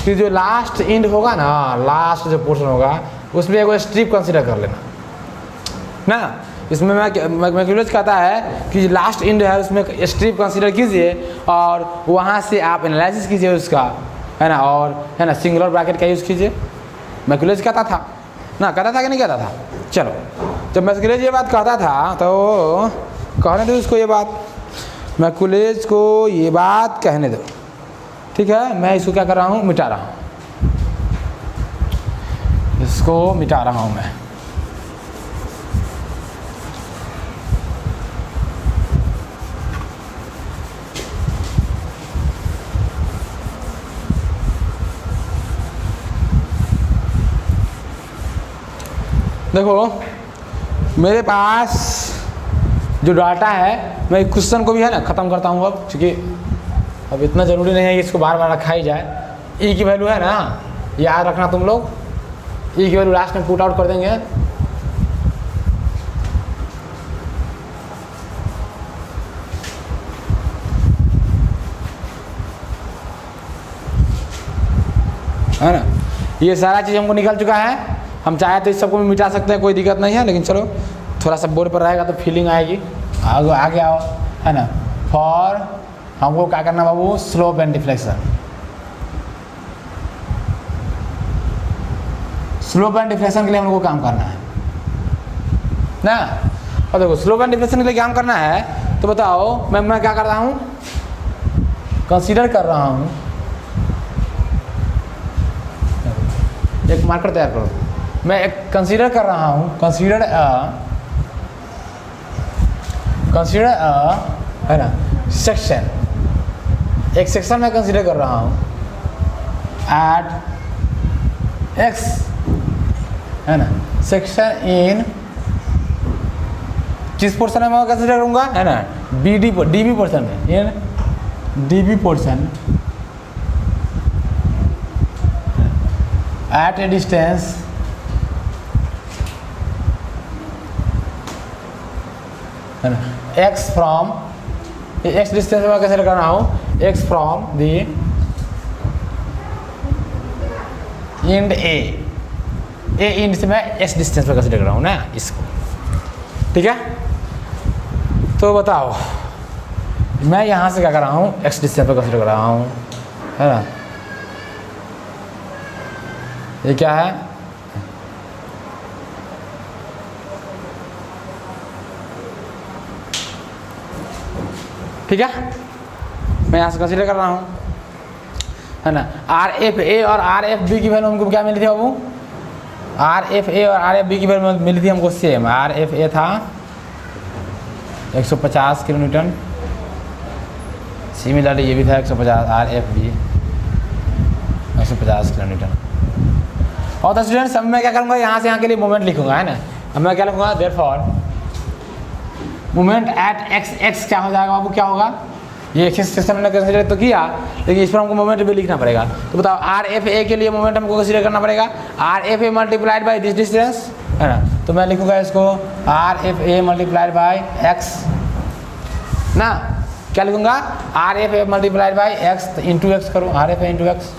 कि जो लास्ट एंड होगा ना, लास्ट जो पोर्शन होगा उसमें एक स्ट्रिप कंसिडर कर लेना ना। इसमें मैकुलेज कहता है कि लास्ट एंड है उसमें स्ट्रिप कंसिडर कीजिए और वहाँ से आप एनालिसिस कीजिए उसका, है ना, और है ना सिंगुलर ब्रैकेट का यूज़ कीजिए। मैकुलेज कहता था ना, कहता था कि नहीं कहता था। चलो जब मैकुलेज ये बात कहता था तो कहने दो उसको ये बात, मैकुलेज को ये बात कहने दो, ठीक है। मैं इसको क्या कर रहा हूँ, मिटा रहा हूँ, इसको मिटा रहा हूँ मैं। देखो मेरे पास जो डाटा है, मैं क्वेश्चन को भी है ना ख़त्म करता हूँ अब, क्योंकि अब इतना ज़रूरी नहीं है कि इसको बार बार रखा ही जाए। ई की वैल्यू है ना, याद रखना तुम लोग, ई की वैल्यू लास्ट में पुट आउट कर देंगे। है ना, ये सारा चीज़ हमको निकल चुका है। हम चाहे तो इस सबको भी मिटा सकते हैं, कोई दिक्कत नहीं है, लेकिन चलो थोड़ा सा बोर्ड पर रहेगा तो फीलिंग आएगी। आगे आओ, है ना। फॉर हमको क्या करना बाबू, slope and deflection. Slope and deflection के लिए हम लोग को काम करना है ना। और देखो स्लोप एंड डिफ्लेक्शन के लिए काम करना है तो बताओ मैं क्या कर रहा हूँ, कंसीडर कर रहा हूँ, एक मार्कर तैयार करो। मैं एक कंसीडर कर रहा हूँ, कंसीडर है ना सेक्शन, एक सेक्शन में कंसीडर कर रहा हूँ एट एक्स, है ना, सेक्शन इन किस पोर्शन में मैं कंसीडर करूँगा, है ना, डीबी पोर्शन में, in DB portion at a distance x from, x distance में कैसे करना हो, x from the end A end से मैं x डिस्टेंस में कंसीडर कर रहा हूँ ना इसको, ठीक है। तो बताओ मैं यहाँ से क्या कर रहा हूँ, x डिस्टेंस पे कंसीडर कर रहा हूँ, है ना। ये क्या है, ठीक है, मैं यहाँ से कंसीडर कर रहा हूँ, है ना। आर एफ ए और आर एफ बी की वैल्यू हमको क्या मिली थी बाबू, आर एफ ए और आर एफ बी की वैल्यू मिली थी हमको सेम। आर एफ ए था 150 किलो न्यूटन, सिमिलरली ये भी था 150, R F B 150 kilo newton. और तो स्टूडेंट्स अब मैं क्या करूँगा, यहाँ से यहाँ के लिए मोमेंट लिखूंगा, है ना। अब मैं क्या लिखूँगा, therefore moment at x, x क्या हो जाएगा बाबू, क्या होगा, ये एक्स सिस्टम ने कंसीडर तो किया, लेकिन इस पर हमको मोमेंट भी लिखना पड़ेगा। तो बताओ आर एफ ए के लिए मोमेंट हमको कंसीडर करना पड़ेगा, R F A multiplied by this distance, है ना। तो मैं लिखूँगा इसको R F A multiplied by X ना, क्या लिखूँगा, R F A multiplied by X into X करो, R F A into X.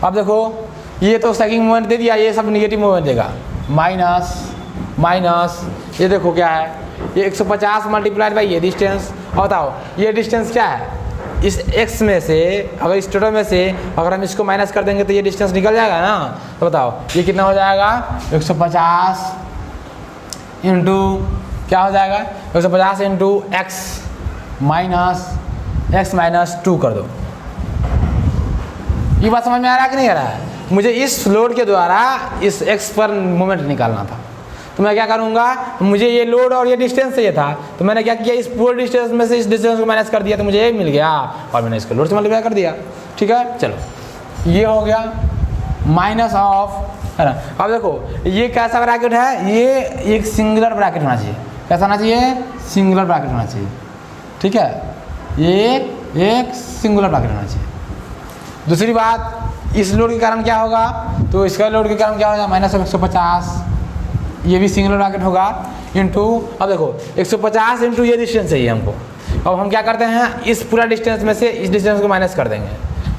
अब देखो ये तो सेकिंग मोमेंट दे दिया, ये सब निगेटिव मोमेंट देगा, माइनस माइनस, ये देखो क्या है, ये 150 मल्टीप्लाइड बाई ये डिस्टेंस। और बताओ ये डिस्टेंस क्या है, इस x में से अगर इस टोटल में से अगर हम इसको माइनस कर देंगे तो ये डिस्टेंस निकल जाएगा ना। तो बताओ ये कितना हो जाएगा, 150 इंटू क्या हो जाएगा, 150 इंटू एक्स माइनस 2 कर दो। ये बात समझ में आ रहा है कि नहीं आ रहा है। मुझे इस लोड के द्वारा इस x पर मोमेंट निकालना था, तो मैं क्या करूँगा, मुझे ये लोड और ये डिस्टेंस चाहिए था, तो मैंने क्या किया, इस पूरे डिस्टेंस में से इस डिस्टेंस को माइनस कर दिया, तो मुझे ये मिल गया और मैंने इसको लोड से मल्टीप्लाई कर दिया, ठीक है। चलो ये हो गया माइनस ऑफ, है ना। अब देखो ये कैसा ब्रैकेट है, ये एक सिंगुलर ब्रैकेट होना चाहिए, कैसा होना चाहिए, सिंगुलर ब्रैकेट होना चाहिए, ठीक है, ये एक सिंगुलर ब्रैकेट होना चाहिए। दूसरी बात, इस लोड के कारण क्या होगा, तो इसका लोड के कारण क्या होगा, माइनस 150 ये भी सिंगुलर ब्रैकेट होगा इंटू, अब देखो 150 इंटू ये डिस्टेंस चाहिए हमको। अब हम क्या करते हैं, इस पूरा डिस्टेंस में से इस डिस्टेंस को माइनस कर देंगे,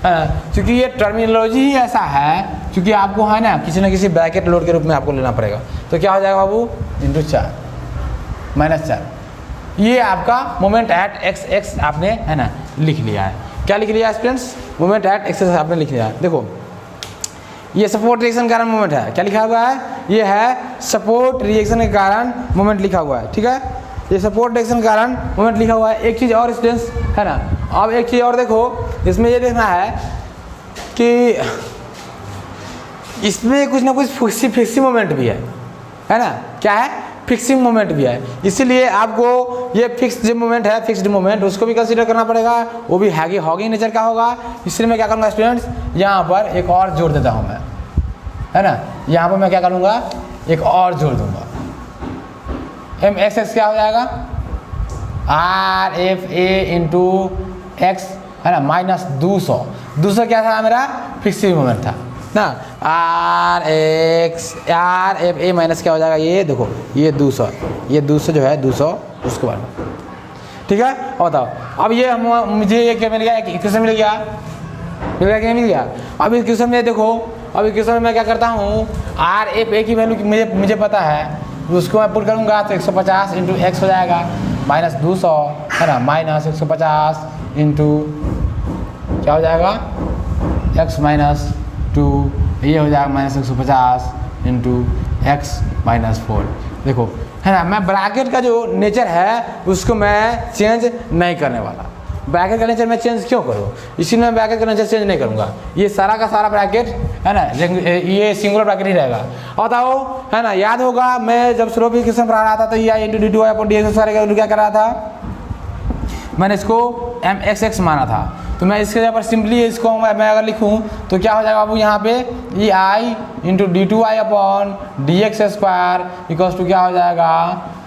क्योंकि ये टर्मिनोलॉजी ही ऐसा है, क्योंकि आपको है ना किसी न किसी ब्रैकेट लोड के रूप में आपको लेना पड़ेगा। तो क्या हो जाएगा बाबू, इंटू 4 माइनस 4। ये आपका मोमेंट एट एक्स एक्स आपने है ना लिख लिया है। क्या लिख लिया है students, moment at x x आपने लिख लिया है। देखो ये सपोर्ट रिएक्शन के कारण मोमेंट है, क्या लिखा हुआ है, ये है सपोर्ट रिएक्शन के कारण मोमेंट लिखा हुआ है, ठीक है। ये सपोर्ट रिएक्शन के कारण मोमेंट लिखा हुआ है। एक चीज़ और स्टूडेंट्स है ना, अब एक चीज़ और देखो, इसमें ये देखना है कि इसमें कुछ ना कुछ फिक्सिंग मोमेंट भी है ना, क्या है, फिक्सिंग मोमेंट भी है। इसीलिए आपको ये फिक्स्ड मोमेंट है, फिक्स्ड मोमेंट उसको भी कंसीडर करना पड़ेगा, वो भी हॉगिंग नेचर का होगा। इसलिए मैं क्या करूँगा स्टूडेंट्स, यहाँ पर एक और जोड़ देता हूँ मैं, है ना, यहाँ पर मैं क्या करूँगा, एक और जोड़ दूँगा। एम एक्स एक्स क्या हो जाएगा, are F A into x है ना माइनस 200 क्या था मेरा, फिक्सिंग मोमेंट था ना, आर एफ ए माइनस क्या हो जाएगा, ये देखो ये 200 जो है 200 उसके बाद, ठीक है। और बताओ अब ये मुझे ये क्या मिल गया, एक इक्वेशन मिल गया, क्या मिल गया। अब इस क्वेश्चन में देखो, अब इस क्वेश्चन में मैं क्या करता हूँ, आर एफ ए की वैल्यू मुझे पता है, उसको मैं पुट करूँगा तो 150 इंटू एक्स हो जाएगा माइनस 200 है ना, माइनस 150 इंटू क्या हो जाएगा, एक्स माइनस 2, ये हो जाएगा माइनस 150 इंटू एक्स माइनस 4। देखो है ना, मैं ब्रैकेट का जो नेचर है उसको मैं चेंज नहीं करने वाला। ब्रैकेट का नेचर मैं चेंज क्यों करूँ, इसीलिए मैं ब्रैकेट का नेचर चेंज नहीं करूँगा। ये सारा का सारा ब्रैकेट है ना, ये सिंगुलर ब्रैकेट ही रहेगा। और बताओ है ना, याद होगा मैं जब स्लोप इक्वेशन पढ़ा रहा था तो ये into D two upon D x सारे क्या कर रहा था, मैंने इसको एम एक्स एक्स माना था। तो मैं इसके जगह पर सिंपली इसको मैं अगर लिखूँ तो क्या हो जाएगा बाबू, यहाँ पे ये I into D two I upon D X square equals to क्या हो जाएगा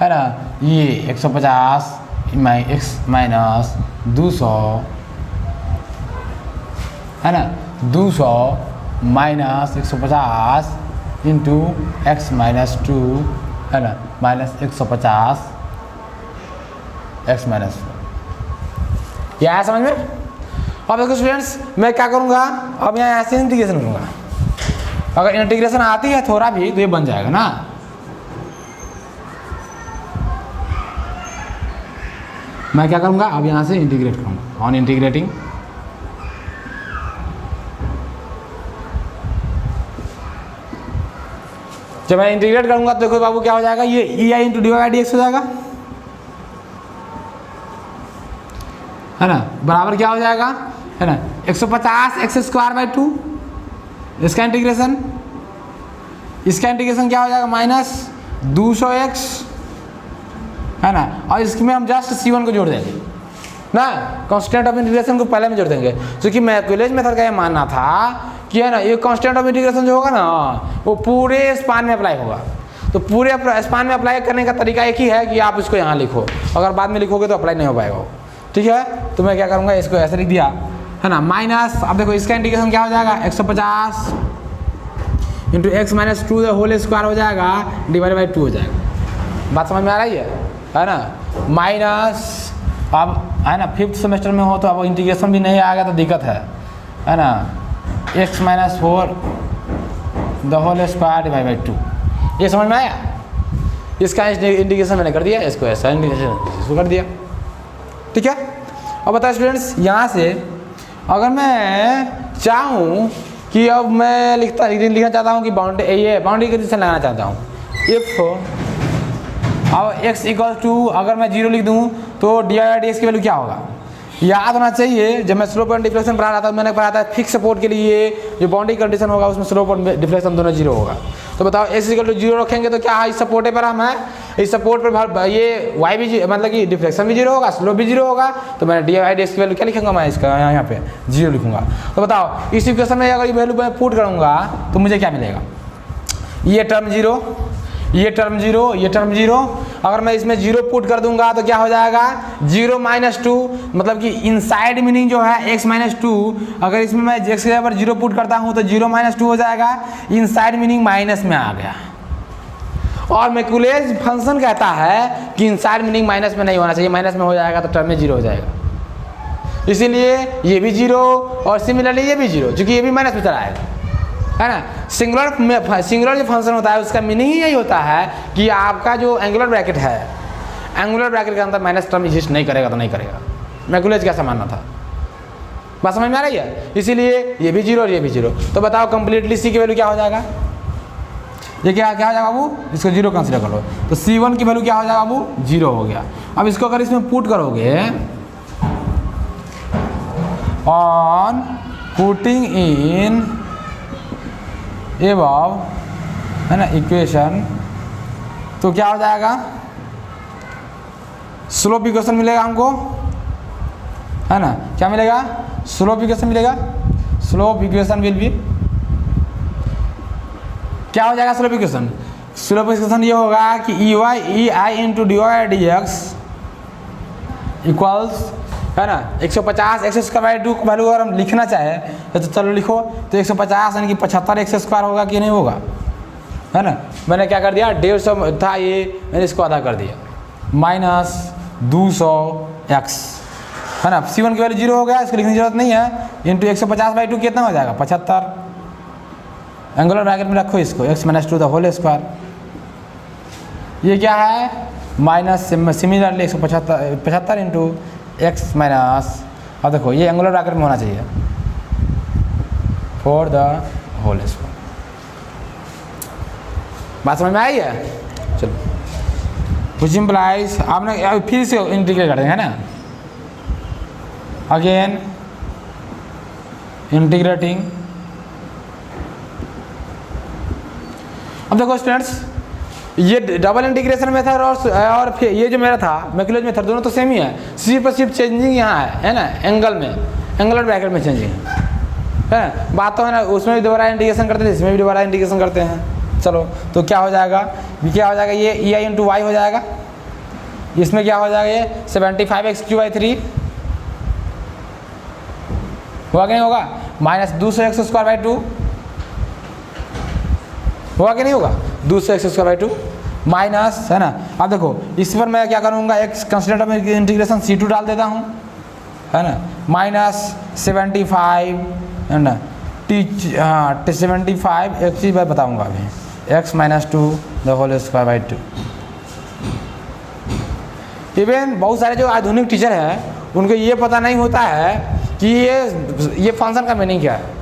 है ना, ये 150 एक्स माइनस 200 है ना, 200 माइनस 150 इंटू एक्स माइनस 2 है ना, माइनस 150 एक्स माइनस 4। यह आया समझ में। अब देखो स्टूडेंट्स मैं क्या करूँगा, अब यहाँ ऐसे इंटीग्रेशन करूँगा। अगर इंटीग्रेशन आती है थोड़ा भी तो ये बन जाएगा ना, मैं क्या करूँगा, अब यहाँ से इंटीग्रेट करूँगा, ऑन इंटीग्रेटिंग जब मैं इंटीग्रेट करूँगा तो देखो बाबू क्या हो जाएगा, ये E I into D Y D X हो जाएगा है ना, बराबर क्या हो जाएगा है ना 150 एक्स स्क्वायर बाई 2, इसका इंटीग्रेशन क्या हो जाएगा माइनस 200 एक्स है ना, और इसमें हम जस्ट C1 को जोड़ देंगे ना, कांस्टेंट ऑफ इंटीग्रेशन को पहले में जोड़ देंगे, क्योंकि मैकेलेज मेथड का ये मानना था कि है ना ये कांस्टेंट ऑफ इंटीग्रेशन जो होगा ना वो पूरे स्पान में अप्लाई होगा। तो पूरे स्पान में अप्लाई करने का तरीका एक ही है कि आप इसको यहाँ लिखो, अगर बाद में लिखोगे तो अप्लाई नहीं हो पाएगा, ठीक है। तो मैं क्या करूँगा, इसको ऐसे लिख दिया है ना, माइनस, अब देखो इसका इंटीग्रेशन क्या हो जाएगा 150 into X minus 2 whole square हो जाएगा डिवाइड बाई 2 हो जाएगा। बात समझ में आ रही है ना, माइनस, अब है ना 5th सेमेस्टर में हो तो अब इंटीग्रेशन भी नहीं आएगा तो दिक्कत है ना, X minus 4 the whole square divide by 2। ये समझ में आया, इसका इंटीग्रेशन मैंने कर दिया, इसको ऐसा इंटीग्रेशन इसको कर दिया, ठीक है। अब बताओ स्टूडेंट्स, यहाँ से अगर मैं चाहूँ कि अब मैं लिखना चाहता हूँ कि बाउंड्री कंडीशन लगाना चाहता हूँ, इफ अब x इक्वल टू अगर मैं 0 लिख दूँ तो डी आई डी एक्स की वैल्यू क्या होगा, याद होना चाहिए। जब मैं स्लोप एंड डिफ्लेक्शन पढ़ा रहा था मैंने पढ़ा था फिक्स सपोर्ट के लिए जो बाउंड्री कंडीशन होगा उसमें स्लोप और डिफ्लेक्शन दोनों 0 होगा। तो बताओ x इक्वल टू 0 रखेंगे तो क्या है, इस सपोर्ट पर हम है, इस सपोर्ट पर ये y भी मतलब कि डिफ्लेक्शन भी 0 होगा, स्लोप भी 0 होगा। तो मैंने डी आई डी एक्स की वैल्यू क्या लिखूंगा, मैं इसका यहाँ पे 0 लिखूंगा। तो बताओ इस इक्वेशन में अगर ये वैल्यू मैं पुट करूँगा तो मुझे क्या मिलेगा, ये टर्म 0, ये टर्म 0, ये टर्म 0। अगर मैं इसमें 0 पुट कर दूंगा तो क्या हो जाएगा 0 माइनस 2, मतलब कि इनसाइड मीनिंग जो है x माइनस 2, अगर इसमें मैं x के जगह पर 0 पुट करता हूँ तो 0 माइनस 2 हो जाएगा, इनसाइड मीनिंग माइनस में आ गया। और मैकुलेज फंक्शन कहता है कि इनसाइड मीनिंग माइनस में नहीं होना चाहिए, माइनस में हो जाएगा तो टर्म में जीरो हो जाएगा, इसीलिए ये भी जीरो और सिमिलरली ये भी जीरो, क्योंकि ये भी माइनस में चला है ना। सिंगुलर जो फंक्शन होता है उसका मीनिंग ही यही होता है कि आपका जो एंगुलर ब्रैकेट है, एंगुलर ब्रैकेट के अंदर माइनस टर्म एग्जिस्ट नहीं करेगा तो नहीं करेगा। मैकुलेज कैसा मानना था, बात समझ में आ रही है। इसीलिए ये भी जीरो और ये भी जीरो। तो बताओ कंप्लीटली सी की वैल्यू क्या हो जाएगा, ये क्या क्या हो जाएगा बाबू, इसको जीरो कंसिडर करो, तो C1 की वैल्यू क्या हो जाएगा बाबू, जीरो हो गया। अब इसको अगर इसमें पुट करोगे, ऑन पुटिंग इन एबव है ना इक्वेशन, तो क्या हो जाएगा, स्लोप इक्वेशन मिलेगा हमको, है ना। क्या मिलेगा, स्लोप इक्वेशन मिलेगा। स्लोप इक्वेशन विल बी, क्या हो जाएगा स्लोप इक्वेशन, स्लोप इक्वेशन ये होगा कि E I into D Y D X equals, है ना, 150 एक्स स्क्वायर बाई 2 की वैल्यू अगर हम लिखना चाहे तो चलो लिखो, तो 150 यानी कि 75 एक्स स्क्वायर होगा कि नहीं होगा, है ना। मैंने क्या कर दिया, 150 था ये, मैंने इसको आधा कर दिया, माइनस 200 एक्स, है ना। C1 की वैल्यू जीरो हो गया, इसको लिखने की जरूरत नहीं है, इंटू 150/2 कितना हो जाएगा, 75। एंगुलर ब्रैकेट में रखो इसको, x - 2 द होल स्क्वायर, ये क्या है minus, similarly 175 into x minus, अब देखो ये एंगुलर ब्रैकेट में होना चाहिए, फॉर द होल स्क्वायर। बात समझ में आई है, चलो विच इम्प्लाइज, आपने फिर से इंटीग्रेट कर देंगे, है ना, अगेन इंटीग्रेटिंग। अब देखो स्टूडेंट्स, ये डबल इंटीग्रेशन मेथड और फिर ये जो मेरा था मैकुलेज मेथड, दोनों तो सेम ही है, सिर्फ चेंजिंग यहाँ है ना, एंगल में, एंगुलर ब्रैकेट में चेंजिंग है ना। बात तो है ना, उसमें भी दोबारा इंटीग्रेशन करते थे, इसमें भी दोबारा इंटीग्रेशन करते हैं। चलो तो क्या हो जाएगा, क्या हो जाएगा, ये ई आई इंटू वाई हो जाएगा, इसमें क्या हो जाएगा, ये 75x³ 3 होगा कि नहीं होगा, माइनस 200x² 2 होगा कि नहीं होगा, 200x² 2 माइनस, है ना। अब देखो इस पर मैं क्या करूँगा, एक कंसिडर में इंटीग्रेशन C2 डाल देता हूँ, है ना, माइनस 75, है ना, 75, एक चीज़ मैं बताऊँगा अभी, x - 2 the whole square by 2। Even बहुत सारे जो आधुनिक टीचर हैं उनको ये पता नहीं होता है कि ये फंक्शन का मीनिंग क्या है।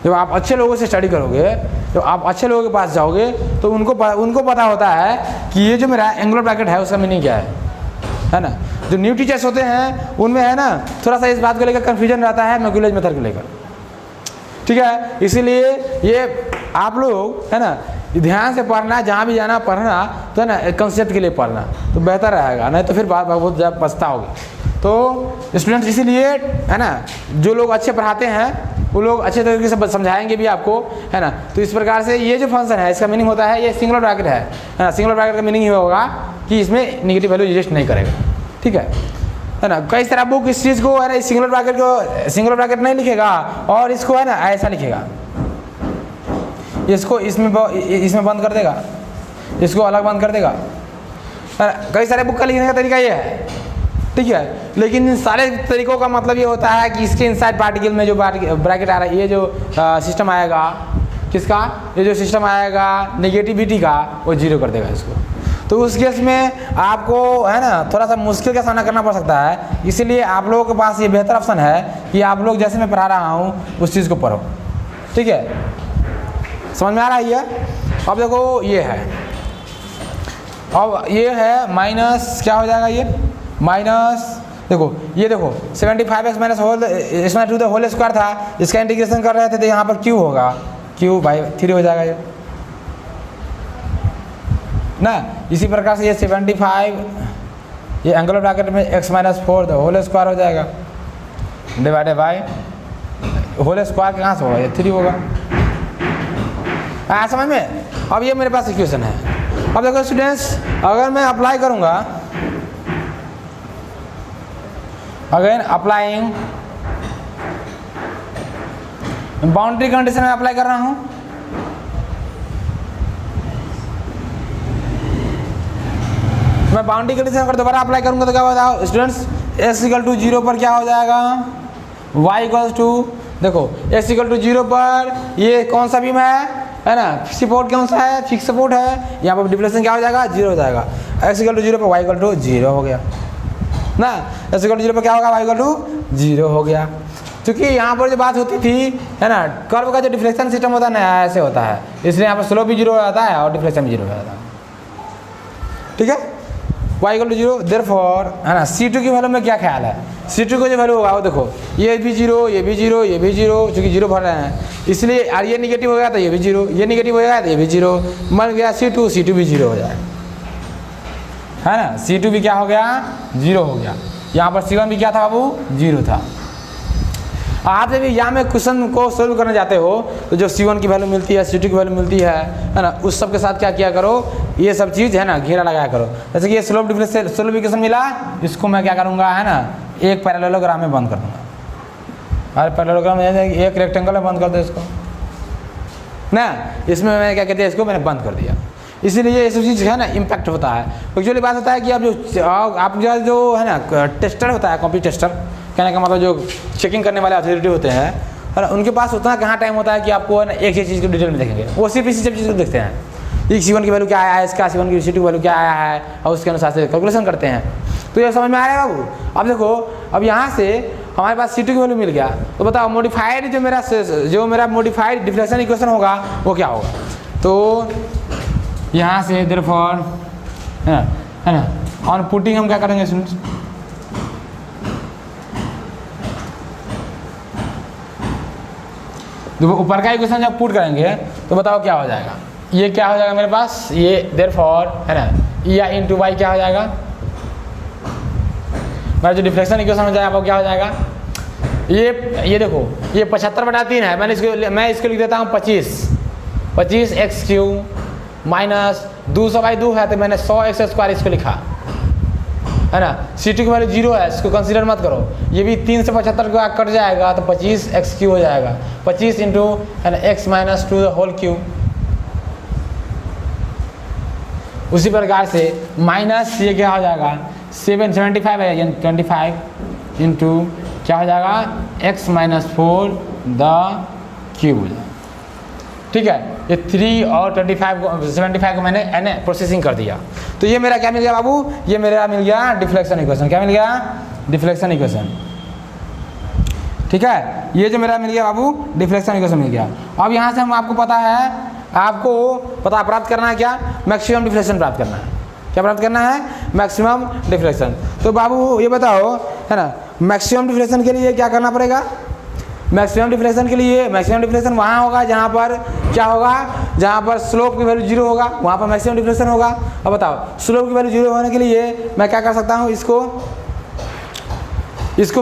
जब आप अच्छे लोगों से स्टडी करोगे, तो आप अच्छे लोगों के पास जाओगे तो उनको पता होता है कि ये जो मेरा एंगुलर ब्रैकेट है उसका मीनिंग क्या है ना। जो न्यू टीचर्स होते हैं उनमें है ना थोड़ा सा इस बात को लेकर कन्फ्यूजन रहता है मैकुलेज मेथड को लेकर, ठीक है। इसीलिए ये आप लोग है ना ध्यान से पढ़ना, जहाँ भी जाना पढ़ना तो है ना कंसेप्ट के लिए पढ़ना तो बेहतर रहेगा, नहीं तो फिर बहुत ज़्यादा पछताओगे। तो स्टूडेंट्स इसीलिए है ना जो लोग अच्छे पढ़ाते हैं वो लोग अच्छे तरीके से समझाएंगे भी आपको, है ना। तो इस प्रकार से ये जो फंक्शन है इसका मीनिंग होता है ये सिंगुलर ब्रैकेट है ना। सिंगुलर ब्रैकेट का मीनिंग ये होगा कि इसमें नेगेटिव वैल्यू एग्जिस्ट नहीं करेगा, ठीक है ना। कई तरह बुक इस चीज़ को है ना सिंगुलर ब्रैकेट नहीं लिखेगा और इसको है ना ऐसा लिखेगा, इसको इसमें बंद कर देगा, इसको अलग बंद कर देगा। कई सारे बुक का लिखने का तरीका ये है, ठीक है। लेकिन इन सारे तरीकों का मतलब ये होता है कि इसके इनसाइड पार्टिकल में जो ब्रैकेट आ रहा है, ये जो सिस्टम आएगा किसका, ये जो सिस्टम आएगा नेगेटिविटी का, वो जीरो कर देगा इसको। तो उस केस में आपको है ना थोड़ा सा मुश्किल का सामना करना पड़ सकता है। इसीलिए आप लोगों के पास ये बेहतर ऑप्शन है कि आप लोग जैसे मैं पढ़ा रहा हूँ उस चीज़ को पढ़ो, ठीक है। समझ में आ रहा है ये। अब देखो ये है, अब ये है माइनस क्या हो जाएगा, ये माइनस देखो ये देखो 75x माइनस होल इसमें 2 द होल स्क्वायर था, इसका इंटीग्रेशन कर रहे थे तो यहाँ पर q होगा, q/3 हो जाएगा ये ना। इसी प्रकार से ये 75 ये एंगुलर ब्रैकेट में x - 4 द होल स्क्वायर हो जाएगा डिवाइडेड बाय होल स्क्वायर कहाँ से होगा, ये 3 होगा। आया समझ में। अब ये मेरे पास इक्वेशन है। अब देखो स्टूडेंट्स अगर मैं अप्लाई करूँगा, अगेन अप्लाइंग बाउंड्री कंडीशन में अप्लाई कर रहा हूँ, मैं बाउंड्री कंडीशन अगर दोबारा अप्लाई करूँगा तो क्या बताओ स्टूडेंट्स, x = 0 पर क्या हो जाएगा, y = देखो x = 0 पर ये कौन सा बीम है ना, सपोर्ट कौन सा है, फिक्स सपोर्ट है, यहाँ पर डिफ्लेक्शन क्या हो जाएगा, 0 हो जाएगा। x = 0 पर y = 0 हो गया ना, x = 0 पर क्या होगा, y = 0 हो गया। क्योंकि यहाँ पर जो बात होती थी है ना, कर्व का जो डिफ्लेक्शन सिस्टम होता है ना ऐसे होता है, इसलिए यहाँ पर स्लोप भी 0 हो जाता है और डिफ्लेक्शन भी 0 हो जाता है। ठीक है, y = 0, देयरफॉर है ना C2 की वैल्यू में क्या ख्याल है, C2 को जो वैल्यू होगा वो देखो ये भी 0, ये भी 0, ये भी 0, चूँकि 0 भर रहे हैं इसलिए, और ये निगेटिव हो गया तो ये भी 0, ये निगेटिव हो गया तो ये भी 0, बन गया C2 भी 0 हो जाए, है ना। C2 भी क्या हो गया, 0 हो गया। यहाँ पर C1 भी क्या था बाबू, 0 था। आप जब यहाँ में क्वेश्चन को सोल्व करने जाते हो तो जो C1 की वैल्यू मिलती है, C2 की वैल्यू मिलती है ना, उस सब के साथ क्या किया करो, ये सब चीज़ है ना घेरा लगाया करो। जैसे कि ये स्लोप इक्वेशन मिला, इसको मैं क्या करूँगा है ना, एक पैरेललोग्राम में बंद कर दूँगा। और पैरेललोग्राम में एक रेक्टेंगल में बंद कर दो इसको ना, इसमें मैंने क्या कहते हैं, इसको मैंने बंद कर दिया। इसीलिए ये सब चीज़ है ना इम्पैक्ट होता है। एक्चुअली बात होता है कि आप जो है ना टेस्टर होता है, कॉपी टेस्टर कहने का मतलब जो चेकिंग करने वाले अथॉरिटी होते हैं है ना, उनके पास उतना कहाँ टाइम होता है कि आपको है ना एक चीज़ को डिटेल में देखेंगे, वो सिर्फ इसी सब चीज़ को देखते हैं। ये C1 की वैल्यू क्या आया है, इसका C1 की C2 की वैल्यू क्या आया है, और उसके अनुसार से कैलकुलेशन करते हैं। तो ये समझ में आ रहा है बाबू। अब देखो, अब यहाँ से हमारे पास C2 की वैल्यू मिल गया, तो बताओ मॉडिफाइड जो मेरा मॉडिफाइड डिफ्लेक्शन इक्वेशन होगा वो क्या होगा। तो यहाँ से देयरफॉर है ना ऑन पुटिंग हम क्या करेंगे स्टूडेंट्स, देखो ऊपर का इक्वेशन जब पुट करेंगे तो बताओ क्या हो जाएगा, ये क्या हो जाएगा मेरे पास, ये देयरफॉर है ना या इनटू y क्या हो जाएगा, मेरा जो डिफ्लेक्शन इक्वेशन हो जाएगा वो क्या हो जाएगा, ये देखो ये 75/3 है, मैं इसको लिख देता हूँ 25 x³ माइनस 200/2 है तो मैंने 100x² इसको लिखा है ना। C2 की वैल्यू 0 है, इसको कंसीडर मत करो, ये भी 3 से 75 को कट जाएगा तो 25x³ हो जाएगा, 25 इंटू x - 2 होल क्यूब। उसी प्रकार से माइनस ये क्या हो जाएगा 775 है, यानी 25 इंटू क्या हो जाएगा x - 4 द क्यूब हो जाएगा। ठीक है, ये 3 और 75 को मैंने प्रोसेसिंग कर दिया। तो ये मेरा क्या मिल गया बाबू, ये मेरा मिल गया डिफ्लेक्शन इक्वेशन। क्या मिल गया, डिफ्लेक्शन इक्वेशन। ठीक है, ये जो मेरा मिल गया बाबू डिफ्लेक्शन इक्वेशन मिल गया। अब यहाँ से हम आपको पता प्राप्त करना है क्या, मैक्सिमम डिफ्लेक्शन प्राप्त करना है। क्या प्राप्त करना है, मैक्सिमम डिफ्लेक्शन। तो बाबू ये बताओ है ना, मैक्सिमम डिफ्लेक्शन के लिए क्या करना पड़ेगा, मैक्सिमम डिफ्लेक्शन के लिए मैक्सिमम डिफ्लेक्शन वहाँ होगा जहाँ पर क्या होगा, जहाँ पर स्लोप की वैल्यू 0 होगा वहाँ पर मैक्सिमम डिफ्लेक्शन होगा। अब बताओ स्लोप की वैल्यू 0 होने के लिए मैं क्या कर सकता हूँ, इसको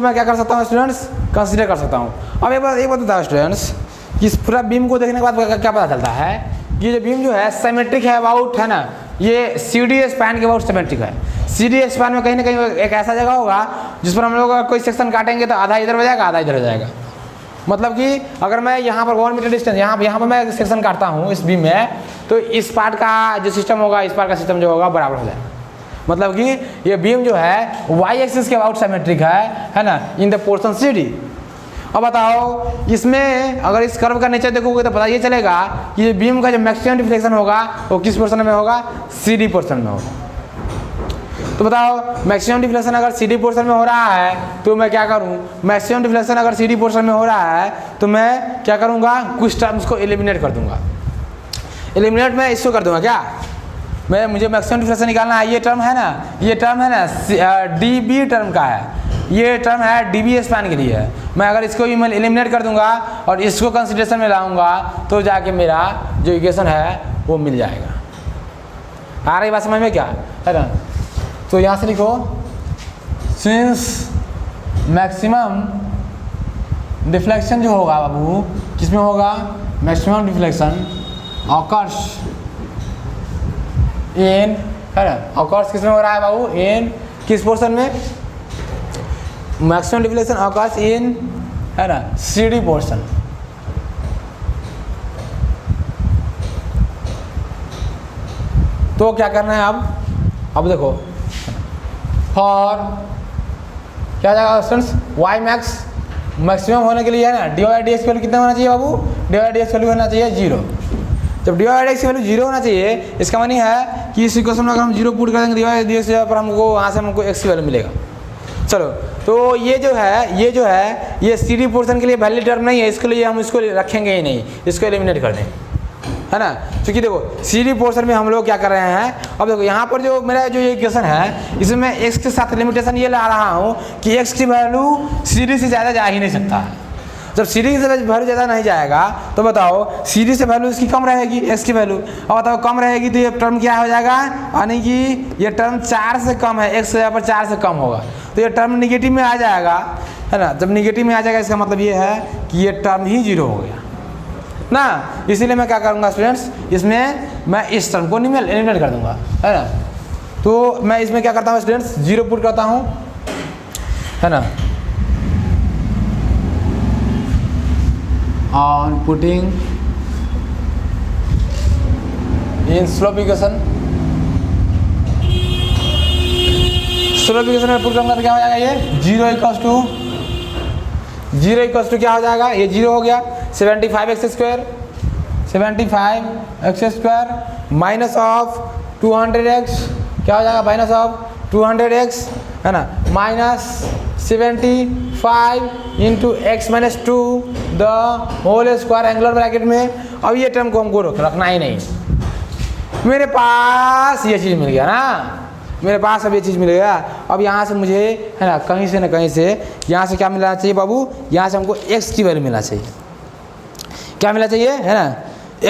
मैं क्या कर सकता हूँ स्टूडेंट्स, कंसीडर कर सकता हूँ। अब एक बात बताओ स्टूडेंट्स, कि इस पूरा बीम को देखने के बाद क्या पता चलता है कि ये बीम जो है सिमेट्रिक है अबाउट है ना, ये CD स्पैन के अबाउट सिमेट्रिक है। CD स्पैन में कहीं ना कहीं एक ऐसा जगह होगा जिस पर हम लोग कोई सेक्शन काटेंगे तो आधा इधर हो जाएगा आधा इधर हो जाएगा। मतलब कि अगर मैं यहाँ पर 1 मीटर डिस्टेंस यहाँ पर मैं सेक्शन काटता हूँ इस बीम में, तो इस पार्ट का जो सिस्टम होगा इस पार्ट का सिस्टम जो होगा बराबर हो जाएगा। मतलब कि ये बीम जो है y एक्सिस के अबाउट सिमेट्रिक है ना, इन द पोर्शन CD। अब बताओ इसमें अगर इस कर्व का नेचर देखोगे तो पता ये चलेगा कि ये बीम का जो मैक्सिमम डिफ्लेक्शन होगा वो किस पोर्शन में होगा, CD पोर्शन में होगा। तो बताओ मैक्सिमम डिफ्लेक्शन अगर CD पोर्शन में हो रहा है तो मैं क्या करूं, मैक्सिमम डिफ्लेक्शन अगर CD पोर्शन में हो रहा है तो मैं क्या करूंगा, कुछ टर्म्स को एलिमिनेट कर दूंगा। एलिमिनेट मैं इसको कर दूंगा, क्या मुझे मैक्सिमम डिफ्लेक्शन निकालना है। ये टर्म है ना DB टर्म का है, ये टर्म है DB स्पैन के लिए है। मैं अगर इसको भी मैं एलिमिनेट कर दूंगा और इसको कंसिडरेशन में लाऊंगा तो जाके मेरा जो इक्वेशन है वो मिल जाएगा। आ रही बात समझ में क्या है ना। तो यहाँ से लिखो, सिंस मैक्सिमम डिफ्लेक्शन जो होगा बाबू किसमें होगा, मैक्सिमम डिफ्लेक्शन ऑकर्स इन है ना, ऑकर्स किसमें हो रहा है बाबू, इन किस पोर्शन में, मैक्सिमम डिफ्लेक्शन ऑकर्स इन है ना CD पोर्शन। तो क्या करना है अब देखो फॉर क्या हो जाएगा स्टूडेंट्स, वाई मैक्स मैक्सिमम होने के लिए है ना, D Y D X value कितना होना चाहिए बाबू, D Y D X value होना चाहिए 0। जब डी वाई डी एक्स की वैल्यू 0 होना चाहिए, इसका मतलब है कि इस इक्वेशन में अगर हम 0 पुट कर देंगे डी वाई डी एक्स पर हमको वहाँ से हमको एक्स की वैल्यू मिलेगा। चलो तो ये जो है ये सी डी पोर्शन के लिए वैलिड टर्म नहीं है, इसके लिए हम इसको रखेंगे ही नहीं, इसको एलिमिनेट कर दें, है ना। क्योंकि देखो सी डी पोर्शन में हम लोग क्या कर रहे हैं, अब देखो यहाँ पर जो मेरा जो ये इक्वेशन है इसमें मैं एक्स के साथ लिमिटेशन ये ला रहा हूँ कि एक्स की वैल्यू सी डी से ज़्यादा जा ही नहीं सकता है। जब सी डी से वैल्यू ज़्यादा नहीं जाएगा तो बताओ सी डी से वैल्यू इसकी कम रहेगी एक्स की वैल्यू, अब बताओ कम रहेगी तो ये टर्म क्या हो जाएगा, यानी कि ये टर्म 4 से कम है, एक्स यहाँ पर 4 से कम होगा तो ये टर्म निगेटिव में आ जाएगा, है ना। जब निगेटिव में आ जाएगा इसका मतलब ये है कि ये टर्म ही 0 हो गया ना। इसीलिए मैं क्या करूँगा स्टूडेंट्स, इसमें मैं इस टर्म को एलिमिनेट कर दूंगा, है ना। तो मैं इसमें क्या करता हूँ स्टूडेंट्स, 0 पुट करता हूँ, है ना, on putting in slope equation में पुट करूँगा तो क्या हो जाएगा, ये 0 इक्वल्स टू क्या हो जाएगा, ये 0 हो गया। 75x square minus of 200x क्या हो जाएगा, माइनस ऑफ 200x, है ना, minus 75 into X minus 2 the whole square angular bracket में। अब ये टर्म को हमको रखना ही नहीं, मेरे पास ये चीज़ मिल गया ना, मेरे पास अब ये चीज़ मिल गया। अब यहाँ से मुझे है ना कहीं से यहाँ से क्या मिलना चाहिए बाबू, यहाँ से हमको x की वैल्यू मिलना चाहिए, क्या मिलना चाहिए, है ना,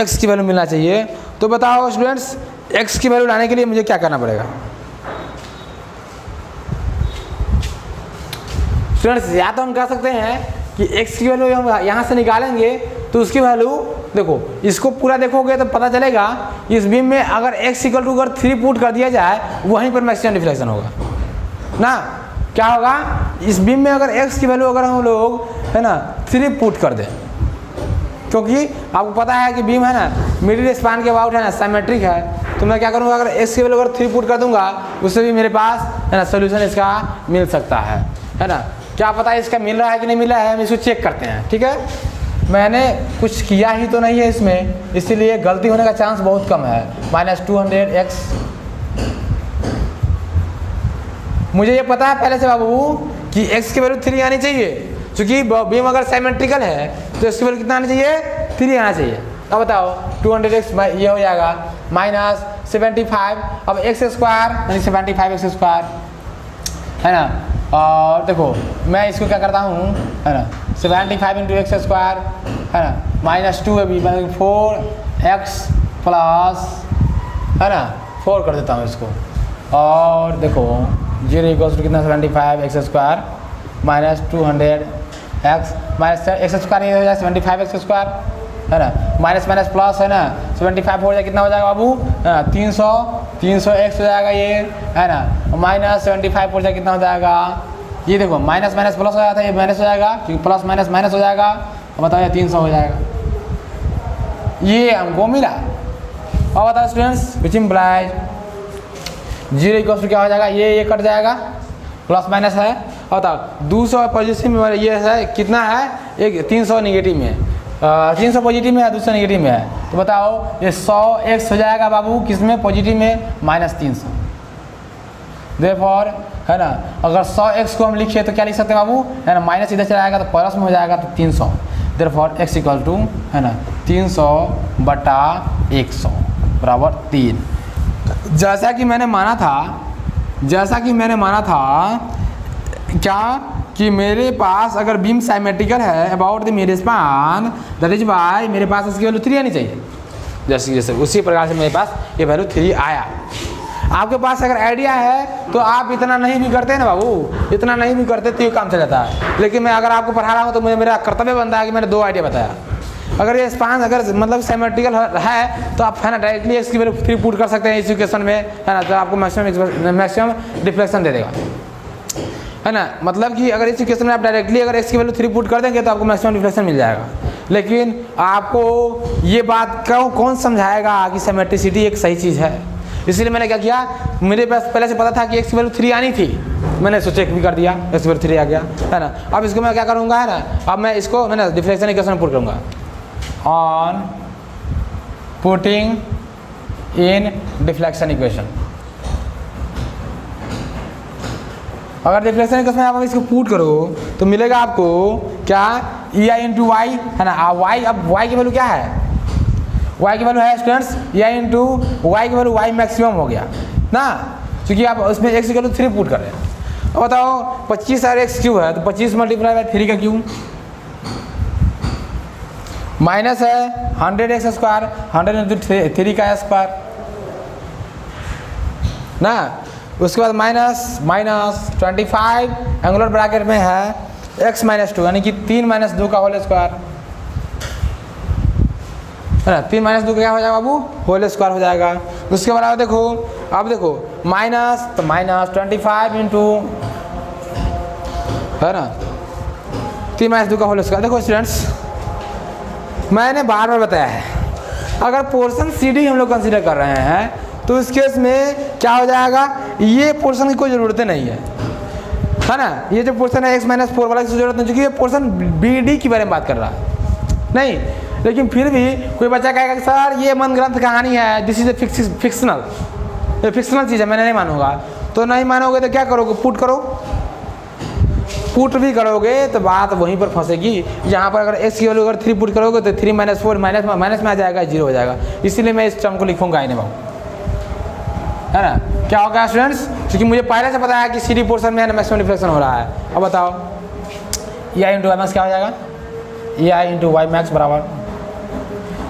x की वैल्यू मिलना चाहिए। तो बताओ स्टूडेंट्स x की वैल्यू लाने के लिए मुझे क्या करना पड़ेगा स्टूडेंट्स, या तो हम कह सकते हैं कि x की वैल्यू हम यहाँ से निकालेंगे तो उसकी वैल्यू देखो, इसको पूरा देखोगे तो पता चलेगा इस बीम में अगर x इक्वल टू अगर 3 पुट कर दिया जाए वहीं पर मैक्सिमम डिफ्लेक्शन होगा ना। क्या होगा, इस बीम में अगर x की वैल्यू अगर हम लोग है ना 3 पुट कर दें, क्योंकि आपको पता है कि बीम है ना मिडिल स्पान के अबाउट है ना सिमेट्रिक है, तो मैं क्या करूँगा अगर x की वैल्यू अगर 3 पुट कर दूंगा उससे भी मेरे पास है ना सोल्यूशन इसका मिल सकता है ना। क्या पता है इसका मिल रहा है कि नहीं मिल रहा है, हम इसको चेक करते हैं, ठीक है। मैंने कुछ किया ही तो नहीं है इसमें, इसीलिए गलती होने का चांस बहुत कम है। माइनस 200x, मुझे ये पता है पहले से बाबू कि x की वैल्यू 3 आनी चाहिए, क्योंकि बीम अगर सिमेट्रिकल है तो इसकी वैल्यू कितना आनी चाहिए, 3 आना चाहिए। अब बताओ 200x ये हो जाएगा माइनस 75, अब x स्क्वायर यानी 75x स्क्वायर, है ना। और देखो मैं इसको क्या करता हूँ, है ना, 75 इंटू एक्स स्क्वायर, है ना, माइनस 2 अभी 4x प्लस, है ना, 4 कर देता हूँ इसको। और देखो 0 इक्वल्स टू कितना 75 x square minus 200x minus x square, ये हो जाए 75x स्क्वायर, है ना, माइनस माइनस प्लस, है ना, 75 हो जाए कितना हो जाएगा बाबू, 300x हो जाएगा ये, है ना, माइनस 75 हो जाए कितना हो जाएगा, ये देखो माइनस माइनस प्लस हो जाता है, ये माइनस हो जाएगा क्योंकि प्लस माइनस माइनस हो जाएगा। अब बताओ 300 हो जाएगा, ये हमको मिला। अब बताओ students which implies 0 equals to क्या हो जाएगा, ये कट जाएगा, प्लस माइनस है। और बताओ 200 पॉजिटिव में ये है कितना है, एक 300 निगेटिव में है, 300 पॉजिटिव में है, 200 निगेटिव में है। तो बताओ ये 100x हो जाएगा बाबू किस में, पॉजिटिव में, माइनस 300। देयरफॉर है ना, अगर 100x को हम लिखे तो क्या लिख सकते हैं बाबू, है ना, माइनस इधर चला जाएगा तो प्लस में हो जाएगा तो 300। देयरफॉर x इक्वल टू है ना 300 बटा 100 बराबर 3। जैसा कि मैंने माना था क्या कि मेरे पास अगर बीम साइमेट्रिकल है about the mid span, that is why मेरे पास इसकी वैल्यू 3 आनी चाहिए। जैसे उसी प्रकार से मेरे पास ये वैल्यू 3 आया। आपके पास अगर आइडिया है तो आप इतना नहीं भी करते ना बाबू, इतना नहीं भी करते तो ये काम चल जाता है। लेकिन मैं अगर आपको पढ़ा रहा हूँ तो मुझे मेरा कर्तव्य बनता है कि मैंने 2 आइडिया बताया। अगर ये स्पान अगर मतलब सिमेट्रिकल है तो आप है ना डायरेक्टली इसकी वैल्यू 3 पुट कर सकते हैं इस इक्वेशन में, है ना, तो आपको मैक्सिमम डिफ्लेक्शन दे देगा, है ना। मतलब कि अगर इस इक्वेशन में आप डायरेक्टली अगर x की वैल्यू 3 पुट कर देंगे तो आपको मैक्सिमम डिफ्लेक्शन मिल जाएगा। लेकिन आपको ये बात कौन समझाएगा कि सिमेट्रिसिटी एक सही चीज़ है। इसलिए मैंने क्या किया, मेरे पास पहले से पता था कि x की वैल्यू 3 आनी थी, मैंने इसको चेक भी कर दिया, x = 3 आ गया, है ना। अब इसको मैं क्या करूँगा, है ना, अब मैं इसको मैंने डिफरेंशियल इक्वेशन पुट करूँगा। On putting in deflection equation, अगर डिफ्लेक्शन इक्वेशन में आप इसको पुट करो तो मिलेगा आपको क्या, EI × y, है ना। y, अब y की वैल्यू क्या है, y की वैल्यू है स्टूडेंट्स EI × y की वैल्यू y मैक्सिमम हो गया ना, क्योंकि आप उसमें x = 3 पुट कर रहे हैं। अब बताओ 25 और x क्यू है तो 25 × 3 का क्यू, माइनस है 100x² 100 × 3 का स्क्वायर ना, उसके बाद माइनस 25 एंगुलर ब्रैकेट में है x - 2 यानी कि 3 - 2 का होल स्क्वायर, है ना। 3 - 2 क्या हो जाएगा बाबू, होल स्क्वायर हो जाएगा। उसके बाद देखो, अब देखो माइनस, तो -25 इंटू, है ना, 3 - 2 का होल स्क्वायर। देखो स्टूडेंट्स, मैंने बार बार बताया है, अगर पोर्शन CD हम लोग कंसीडर कर रहे हैं तो इस केस में क्या हो जाएगा, ये पोर्शन की कोई ज़रूरत नहीं है ना। ये जो पोर्शन है x - 4 वाला की जरूरत नहीं, क्योंकि ये पोर्शन BD के बारे में बात कर रहा है नहीं। लेकिन फिर भी कोई बच्चा कहेगा कि सर ये मन ग्रंथ कहानी है, दिस इज ए फिक्शनल, ये फिक्शनल चीज़ है, मैंने नहीं मानूंगा। तो नहीं मानोगे तो क्या करोगे, पुट करो। पुट भी करोगे तो बात वहीं पर फंसेगी। यहाँ पर अगर x की वैल्यू अगर 3 पुट करोगे तो 3 - 4 माइनस में आ जाएगा, 0 हो जाएगा। इसीलिए मैं इस टर्म को लिखूंगा ही नहीं बाबू, है ना। क्या होगा स्टूडेंट्स, क्योंकि मुझे पहले से पता है कि CD पोर्शन में मैक्सिमम डिफ्लेक्शन हो रहा है। अब बताओ EI × y max क्या हो जाएगा, EI × y max बराबर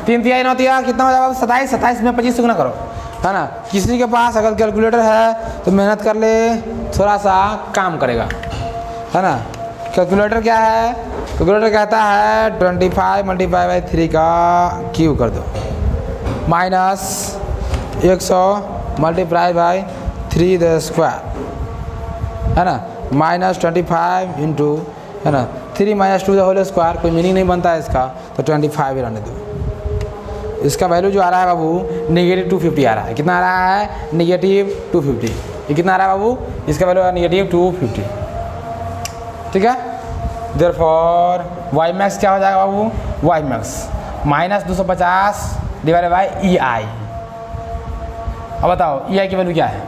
3 × 9 कितना हो जाएगा, 27, 27 में 25 से गुना करो, है ना। किसी के पास अगर कैलकुलेटर है तो मेहनत कर ले, थोड़ा सा काम करेगा, है ना। कैलकुलेटर क्या है, कैलकुलेटर कहता है 25 × 3 का क्यूब कर दो, माइनस 100 × 3 द स्क्वायर, है ना, -25 इंटू, है ना, 3 - 2 द होल स्क्वायर। कोई मीनिंग नहीं बनता है इसका, तो 25 ही रहने दो। इसका वैल्यू जो आ रहा है बाबू -250 आ रहा है। कितना आ रहा है, -250। ये कितना आ रहा है बाबू, इसका वैल्यू है -250, ठीक है। देयरफॉर y max क्या हो जाएगा बाबू, y max -250 / EI। अब बताओ EI की वैल्यू क्या है,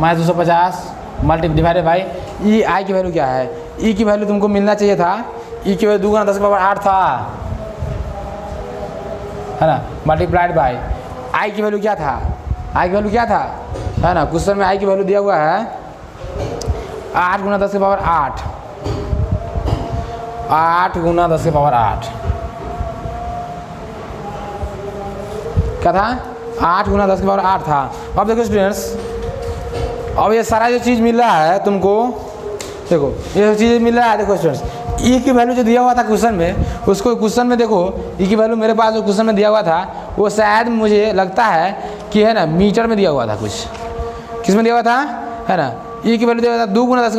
-250 डिवाइडेड बाई EI की वैल्यू क्या है। E की वैल्यू तुमको मिलना चाहिए था, E की वैल्यू 2 × 10⁸ था, है ना, मल्टीप्लाइड बाई I की वैल्यू क्या था, I की वैल्यू क्या था, है ना। क्वेश्चन में I की वैल्यू दिया हुआ है 8 × 10⁸, 8 × 10⁸ क्या था, 8 × 10⁸ था। अब देखो स्टूडेंट्स, अब ये सारा जो चीज़ मिल रहा है तुमको, देखो ये चीज़ मिल रहा है। देखो स्टूडेंट्स, E की वैल्यू जो दिया हुआ था क्वेश्चन में, उसको क्वेश्चन में देखो E की वैल्यू मेरे पास जो क्वेश्चन में दिया हुआ था वो शायद मुझे लगता है कि, है ना, मीटर में दिया हुआ था। कुछ किस में दिया हुआ था, है ना। E की वैल्यू दिया हुआ था 2 × 10⁸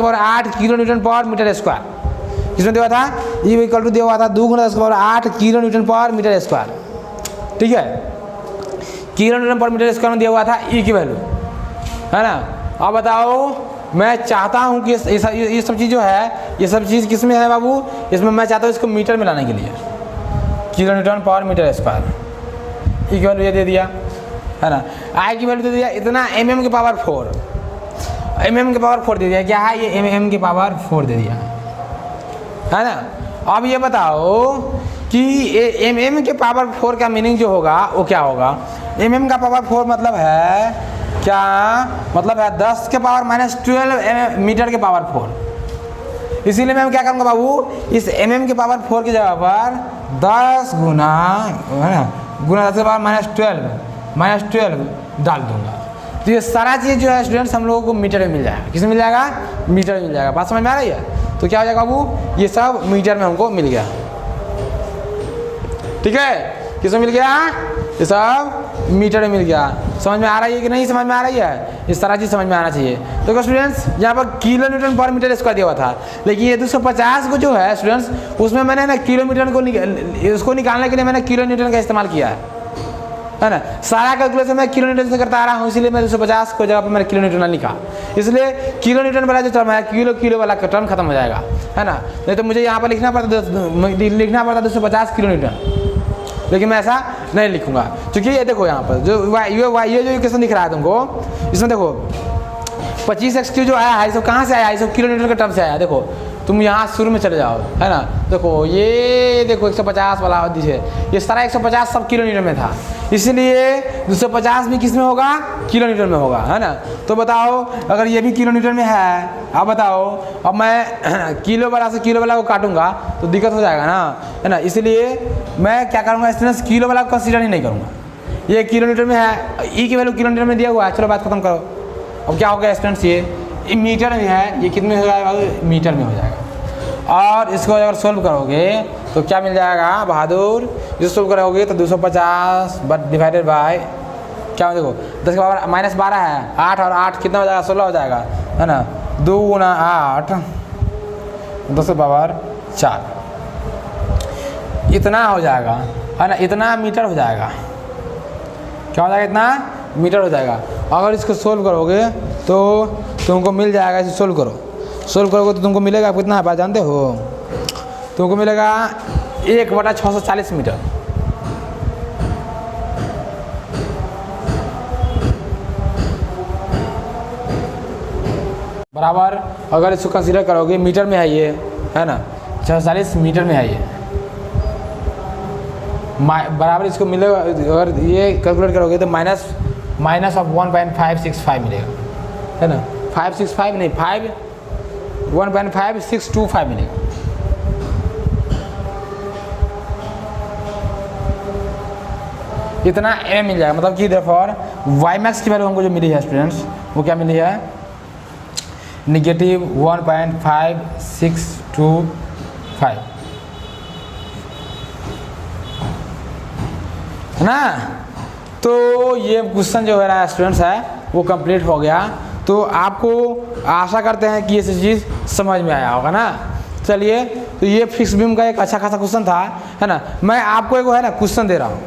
kN/m²। किस में दिया हुआ था, E = दिया हुआ था 2 × 10⁸ kN/m², ठीक है। kN/m² में दिया हुआ था E की वैल्यू, है ना। अब बताओ, मैं चाहता हूँ कि ये सब चीज़ जो है, ये सब चीज़ किस में है बाबू, इसमें मैं चाहता हूँ इसको मीटर में लाने के लिए, kN/m²। E की वैल्यू ये दे दिया, है ना। I की वैल्यू दे दिया इतना mm⁴, mm⁴ दे दिया। क्या है ये, mm⁴ दे दिया, है ना। अब ये बताओ कि mm⁴ का मीनिंग जो होगा वो क्या होगा। mm⁴ मतलब है क्या, मतलब है 10⁻⁻12 मीटर के पावर 4। इसीलिए मैं क्या करूँगा बाबू, इस mm⁴ की जगह पर 10 गुना, है ना, गुना 10⁻12 डाल दूंगा। तो ये सारा चीज़ जो है स्टूडेंट्स हम लोगों को मीटर में मिल जाएगा। किस में मिल जाएगा, मीटर में मिल जाएगा। बात समझ में आ रही है। तो क्या हो जाएगा बाबू, ये सब मीटर में हमको मिल गया, ठीक है। किसमें मिल गया, ये सब मीटर में मिल गया। समझ में आ रही है कि नहीं समझ में आ रही है, इस सारा चीज़ समझ में आना चाहिए। तो स्टूडेंट्स, यहाँ पर kN/m² दिया हुआ था, लेकिन ये 250 को जो है स्टूडेंट्स, उसमें मैंने ना किलोमीटर को उसको निकालने के लिए मैंने kN का इस्तेमाल किया है ना। सारा कैलकुलेशन मैं किलो न्यूटन से करता आ रहा हूँ, इसलिए मैं 250 को जगह पर मैंने किलो न्यूटन लिखा। इसलिए किलो न्यूटन वाला जो टर्म है, किलो वाला टर्म खत्म हो जाएगा, है ना। नहीं तो मुझे यहाँ पर लिखना पड़ता 250 किलो न्यूटन, लेकिन मैं ऐसा नहीं लिखूंगा, क्योंकि ये देखो यहाँ पर जो ये जो इक्वेशन दिख रहा है तुमको, इसमें देखो 25x³ जो आया है, इसको कहाँ से आया है, इसको किलो न्यूटन के टर्म से आया। देखो तुम यहाँ शुरू में चले जाओ, है ना। देखो ये देखो 150 वाला है, ये सारा 150 सब किलो न्यूटन में था, इसलिए 250 भी किस में होगा, किलो न्यूटन में होगा, है ना। तो बताओ अगर ये भी किलो न्यूटन में है, अब बताओ अब मैं किलो वाला से किलो वाला को काटूंगा तो दिक्कत हो जाएगा ना, है ना। इसलिए मैं क्या करूँगा, स्टूडेंट्स किलो वाला को कंसीडर ही नहीं करूँगा। ये किलो न्यूटन में है, ई की वैल्यू किलो न्यूटन में दिया हुआ है, चलो बात खत्म करो। अब क्या हो गया स्टूडेंट्स, ये मीटर में है, ये कितने हो जाएगा, मीटर में हो जाएगा। और इसको अगर सोल्व करोगे तो क्या मिल जाएगा बहादुर, इसको सोल्व करोगे तो 250 बट डिवाइडेड बाय क्या, देखो 10 के पावर -12 है, 8 और 8 कितना हो जाएगा, 16 हो जाएगा, है ना। 2 गुना 8 10 के पावर 4 इतना हो जाएगा, है ना। इतना मीटर हो जाएगा, क्या हो जाएगा, इतना मीटर हो जाएगा। अगर इसको सोल्व करोगे तो तुमको मिल जाएगा, इसे सोल्व करोगे तो तुमको मिलेगा कितना है जानते हो, तुमको मिलेगा 1/640 मीटर। बराबर अगर इसको कंसीडर करोगे मीटर में है ये, है ना, 640 मीटर में है ये, बराबर इसको मिलेगा। अगर ये कैलकुलेट करोगे तो माइनस ऑफ 1.565 मिलेगा, है ना। 565 नहीं 1.5625 मिलेगा। इतना एम मिल जाएगा, मतलब कि देयरफॉर वाई मैक्स की वैल्यू हमको जो मिली है स्टूडेंट्स, वो क्या मिली है, -1.5625, है ना। तो ये क्वेश्चन जो है रहा स्टूडेंट्स है वो कंप्लीट हो गया। तो आपको आशा करते हैं कि ये चीज़ समझ में आया होगा ना। चलिए, तो ये फिक्स बीम का एक अच्छा खासा क्वेश्चन था, है ना। मैं आपको एक है ना क्वेश्चन दे रहा हूँ,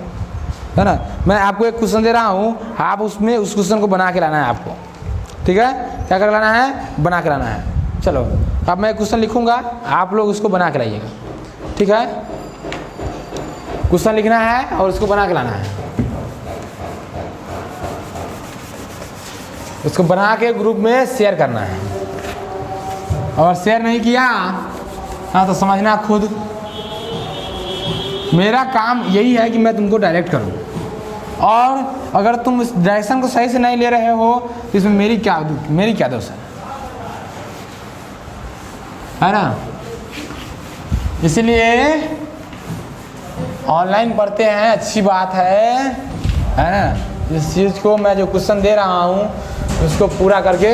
है ना, मैं आपको एक क्वेश्चन दे रहा हूँ, आप उसमें उस क्वेश्चन को बना के लाना है आपको, ठीक है। क्या कर लाना है, बना के लाना है। चलो अब मैं क्वेश्चन लिखूँगा, आप लोग उसको बना के लाइएगा, ठीक है। क्वेश्चन लिखना है और उसको बना के लाना है, उसको बना के ग्रुप में शेयर करना है, और शेयर नहीं किया हाँ तो समझना खुद। मेरा काम यही है कि मैं तुमको डायरेक्ट करूं, और अगर तुम इस डायरेक्शन को सही से नहीं ले रहे हो तो इसमें मेरी क्या दोष है ना। इसलिए ऑनलाइन पढ़ते हैं, अच्छी बात है ना। इस चीज़ को मैं जो क्वेश्चन दे रहा हूँ उसको पूरा करके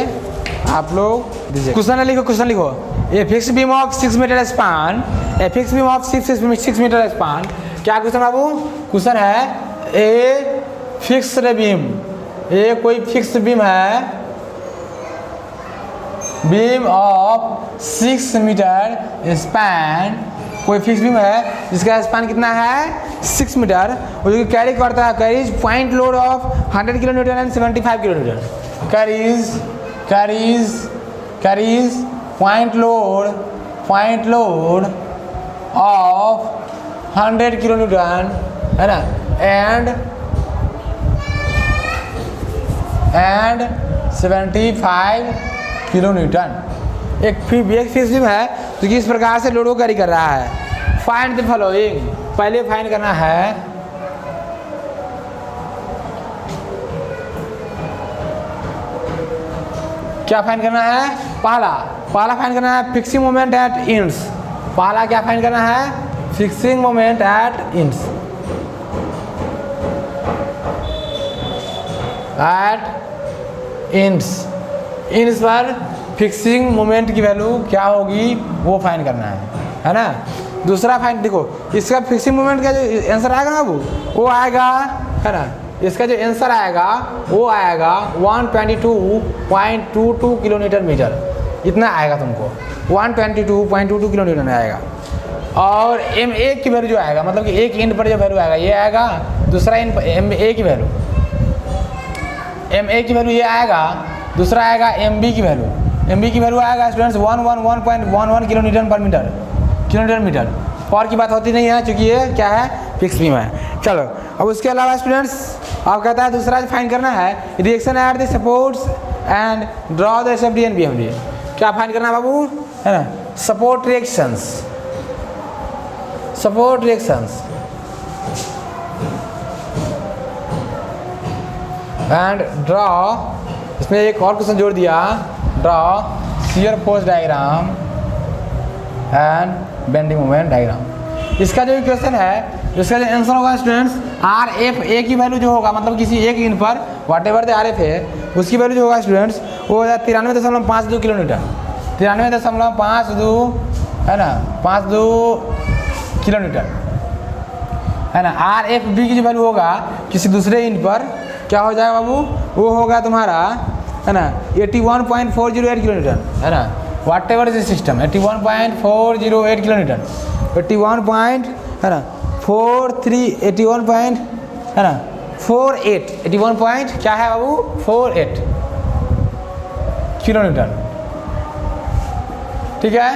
आप लोग दीजिए। क्वेश्चन लिखो, a fix beam of 6 metre span, a fix beam of 6 metre span. क्या क्वेश्चन बाबू, क्वेश्चन है ए फिक्स्ड बीम, ये कोई फिक्स बीम है, बीम ऑफ 6 मीटर स्पैन, कोई फिक्स बीम है जिसका स्पैन कितना है 6 मीटर, और जो कैरी करता है, carries point load of 100 kilo Newton and 75 kilo Newton, carries point load of 100 kilo Newton, है ना, एंड 75 किलो न्यूटन। एक फिक्स बीम है तो किस प्रकार से लोड को कैरी कर रहा है। फाइंड द फॉलोइंग, पहले फाइंड करना है क्या फाइंड करना है, पहला फाइंड करना है फिक्सिंग मोमेंट एट इंड्स। पहला क्या फाइंड करना है, fixing moment at ends, ends पर फिक्सिंग मोमेंट की वैल्यू क्या होगी वो फाइंड करना है ना। दूसरा फाइंड देखो, इसका फिक्सिंग मोमेंट का जो आंसर आएगा ना वो आएगा, है ना, इसका जो आंसर आएगा वो आएगा 122.22 किलो न्यूटन मीटर, इतना आएगा तुमको, 122.22 किलो न्यूटन आएगा। और M1 की वैल्यू जो आएगा, मतलब कि एक इंड पर जो वैल्यू आएगा ये आएगा दूसरा एम ए की वैल्यू, एम ए की वैल्यू ये आएगा, दूसरा आएगा एम बी की वैल्यू, एम बी की वैल्यू आएगा स्टूडेंट्स 111.11 किलोमीटर पर मीटर, किलोमीटर मीटर। पावर की बात होती नहीं है क्योंकि ये क्या है, फिक्स बीम है। चलो अब उसके अलावा स्टूडेंट्स आप कहता है दूसरा फाइंड करना है reaction at the supports and draw the SFD and BMD. क्या फाइंड करना है बाबू, है ना, support reactions, support reactions and draw, इसमें एक और क्वेश्चन जोड़ दिया, draw shear force diagram and bending moment diagram. इसका जो क्वेश्चन है, इसका जो आंसर होगा स्टूडेंट्स आर एफ ए की वैल्यू जो होगा, मतलब किसी एक इन पर वाट एवर द आर एफ है, उसकी वैल्यू जो होगा स्टूडेंट्स वो हो जाए 93.52 किलोमीटर, 93.52 है ना, 52 किलोमीटर है ना। आर एफ बी की जो वैल्यू होगा किसी दूसरे इन पर क्या हो जाएगा बाबू, वो होगा तुम्हारा है ना 81.408 किलोमीटर, है ना, वाट एवर इज सिस्टम 81.408 किलोमीटर, 81 है ना 81 है ना 81 पॉइंट क्या है बाबू 48 किलोमीटर, ठीक है।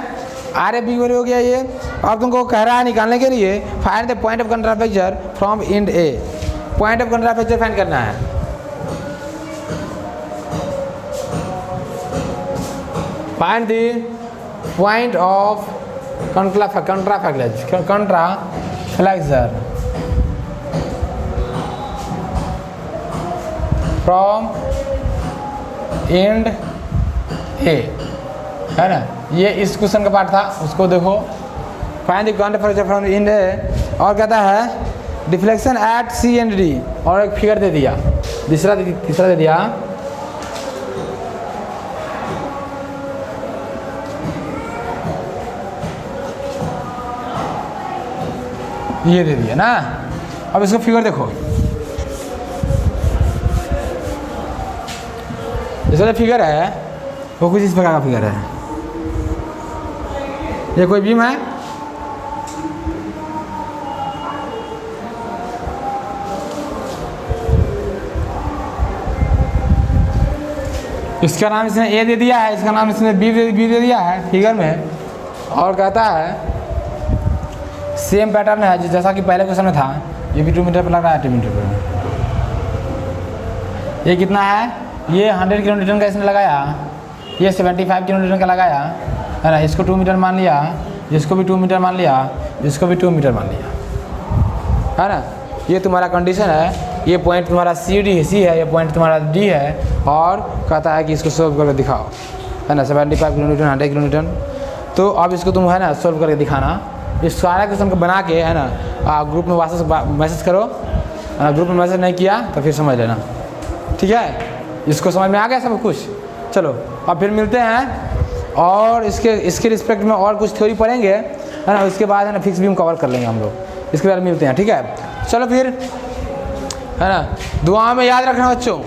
आर एफ बी वैल्यू हो गया ये। अब तुमको कह रहा है निकालने के लिए find the point of contraflexure from end A, point of contraflexure find करना है। Find the point of contraflexure from end A, है ना, ये इस क्वेश्चन का पार्ट था, उसको देखो। Find the contraflexure from end A, और कहता है deflection at C and D, और एक फिगर दे दिया, तीसरा दे दिया, ये दे दिया ना। अब इसको फिगर देखो, जैसे फिगर है वो कुछ इस प्रकार का फिगर है। ये कोई बीम है, इसका नाम इसने ए दे दिया है, इसका नाम इसने बी दे दिया है फिगर में, और कहता है सेम पैटर्न है जैसा कि पहले क्वेश्चन में था। ये भी 2 मीटर पर लग रहा है, 2 मीटर पर। ये कितना है, ये 100 किलोमीटर का इसने लगाया, ये 75 किलोमीटर का लगाया, है ना, इसको 2 मीटर मान लिया, इसको भी 2 मीटर मान लिया, इसको भी 2 मीटर मान लिया, है ना। ये तुम्हारा कंडीशन है, ये पॉइंट तुम्हारा सी है, ये पॉइंट तुम्हारा डी है, और कहता है कि इसको सोल्व करके दिखाओ, है ना, 75 किलोमीटर 100 किलोमीटर। तो अब इसको तुम है ना सोल्व करके दिखाना। इस सारा क्वेश्चन को बना के है ना ग्रुप में मैसेज करो, ग्रुप में मैसेज नहीं किया तो फिर समझ लेना, ठीक है। इसको समझ में आ गया सब कुछ। चलो अब फिर मिलते हैं, और इसके रिस्पेक्ट में और कुछ थ्योरी पढ़ेंगे, है ना, उसके बाद है ना फिक्स बीम कवर कर लेंगे हम लोग, इसके बाद मिलते हैं, ठीक है। चलो फिर, है ना, दुआ में याद रखना बच्चों।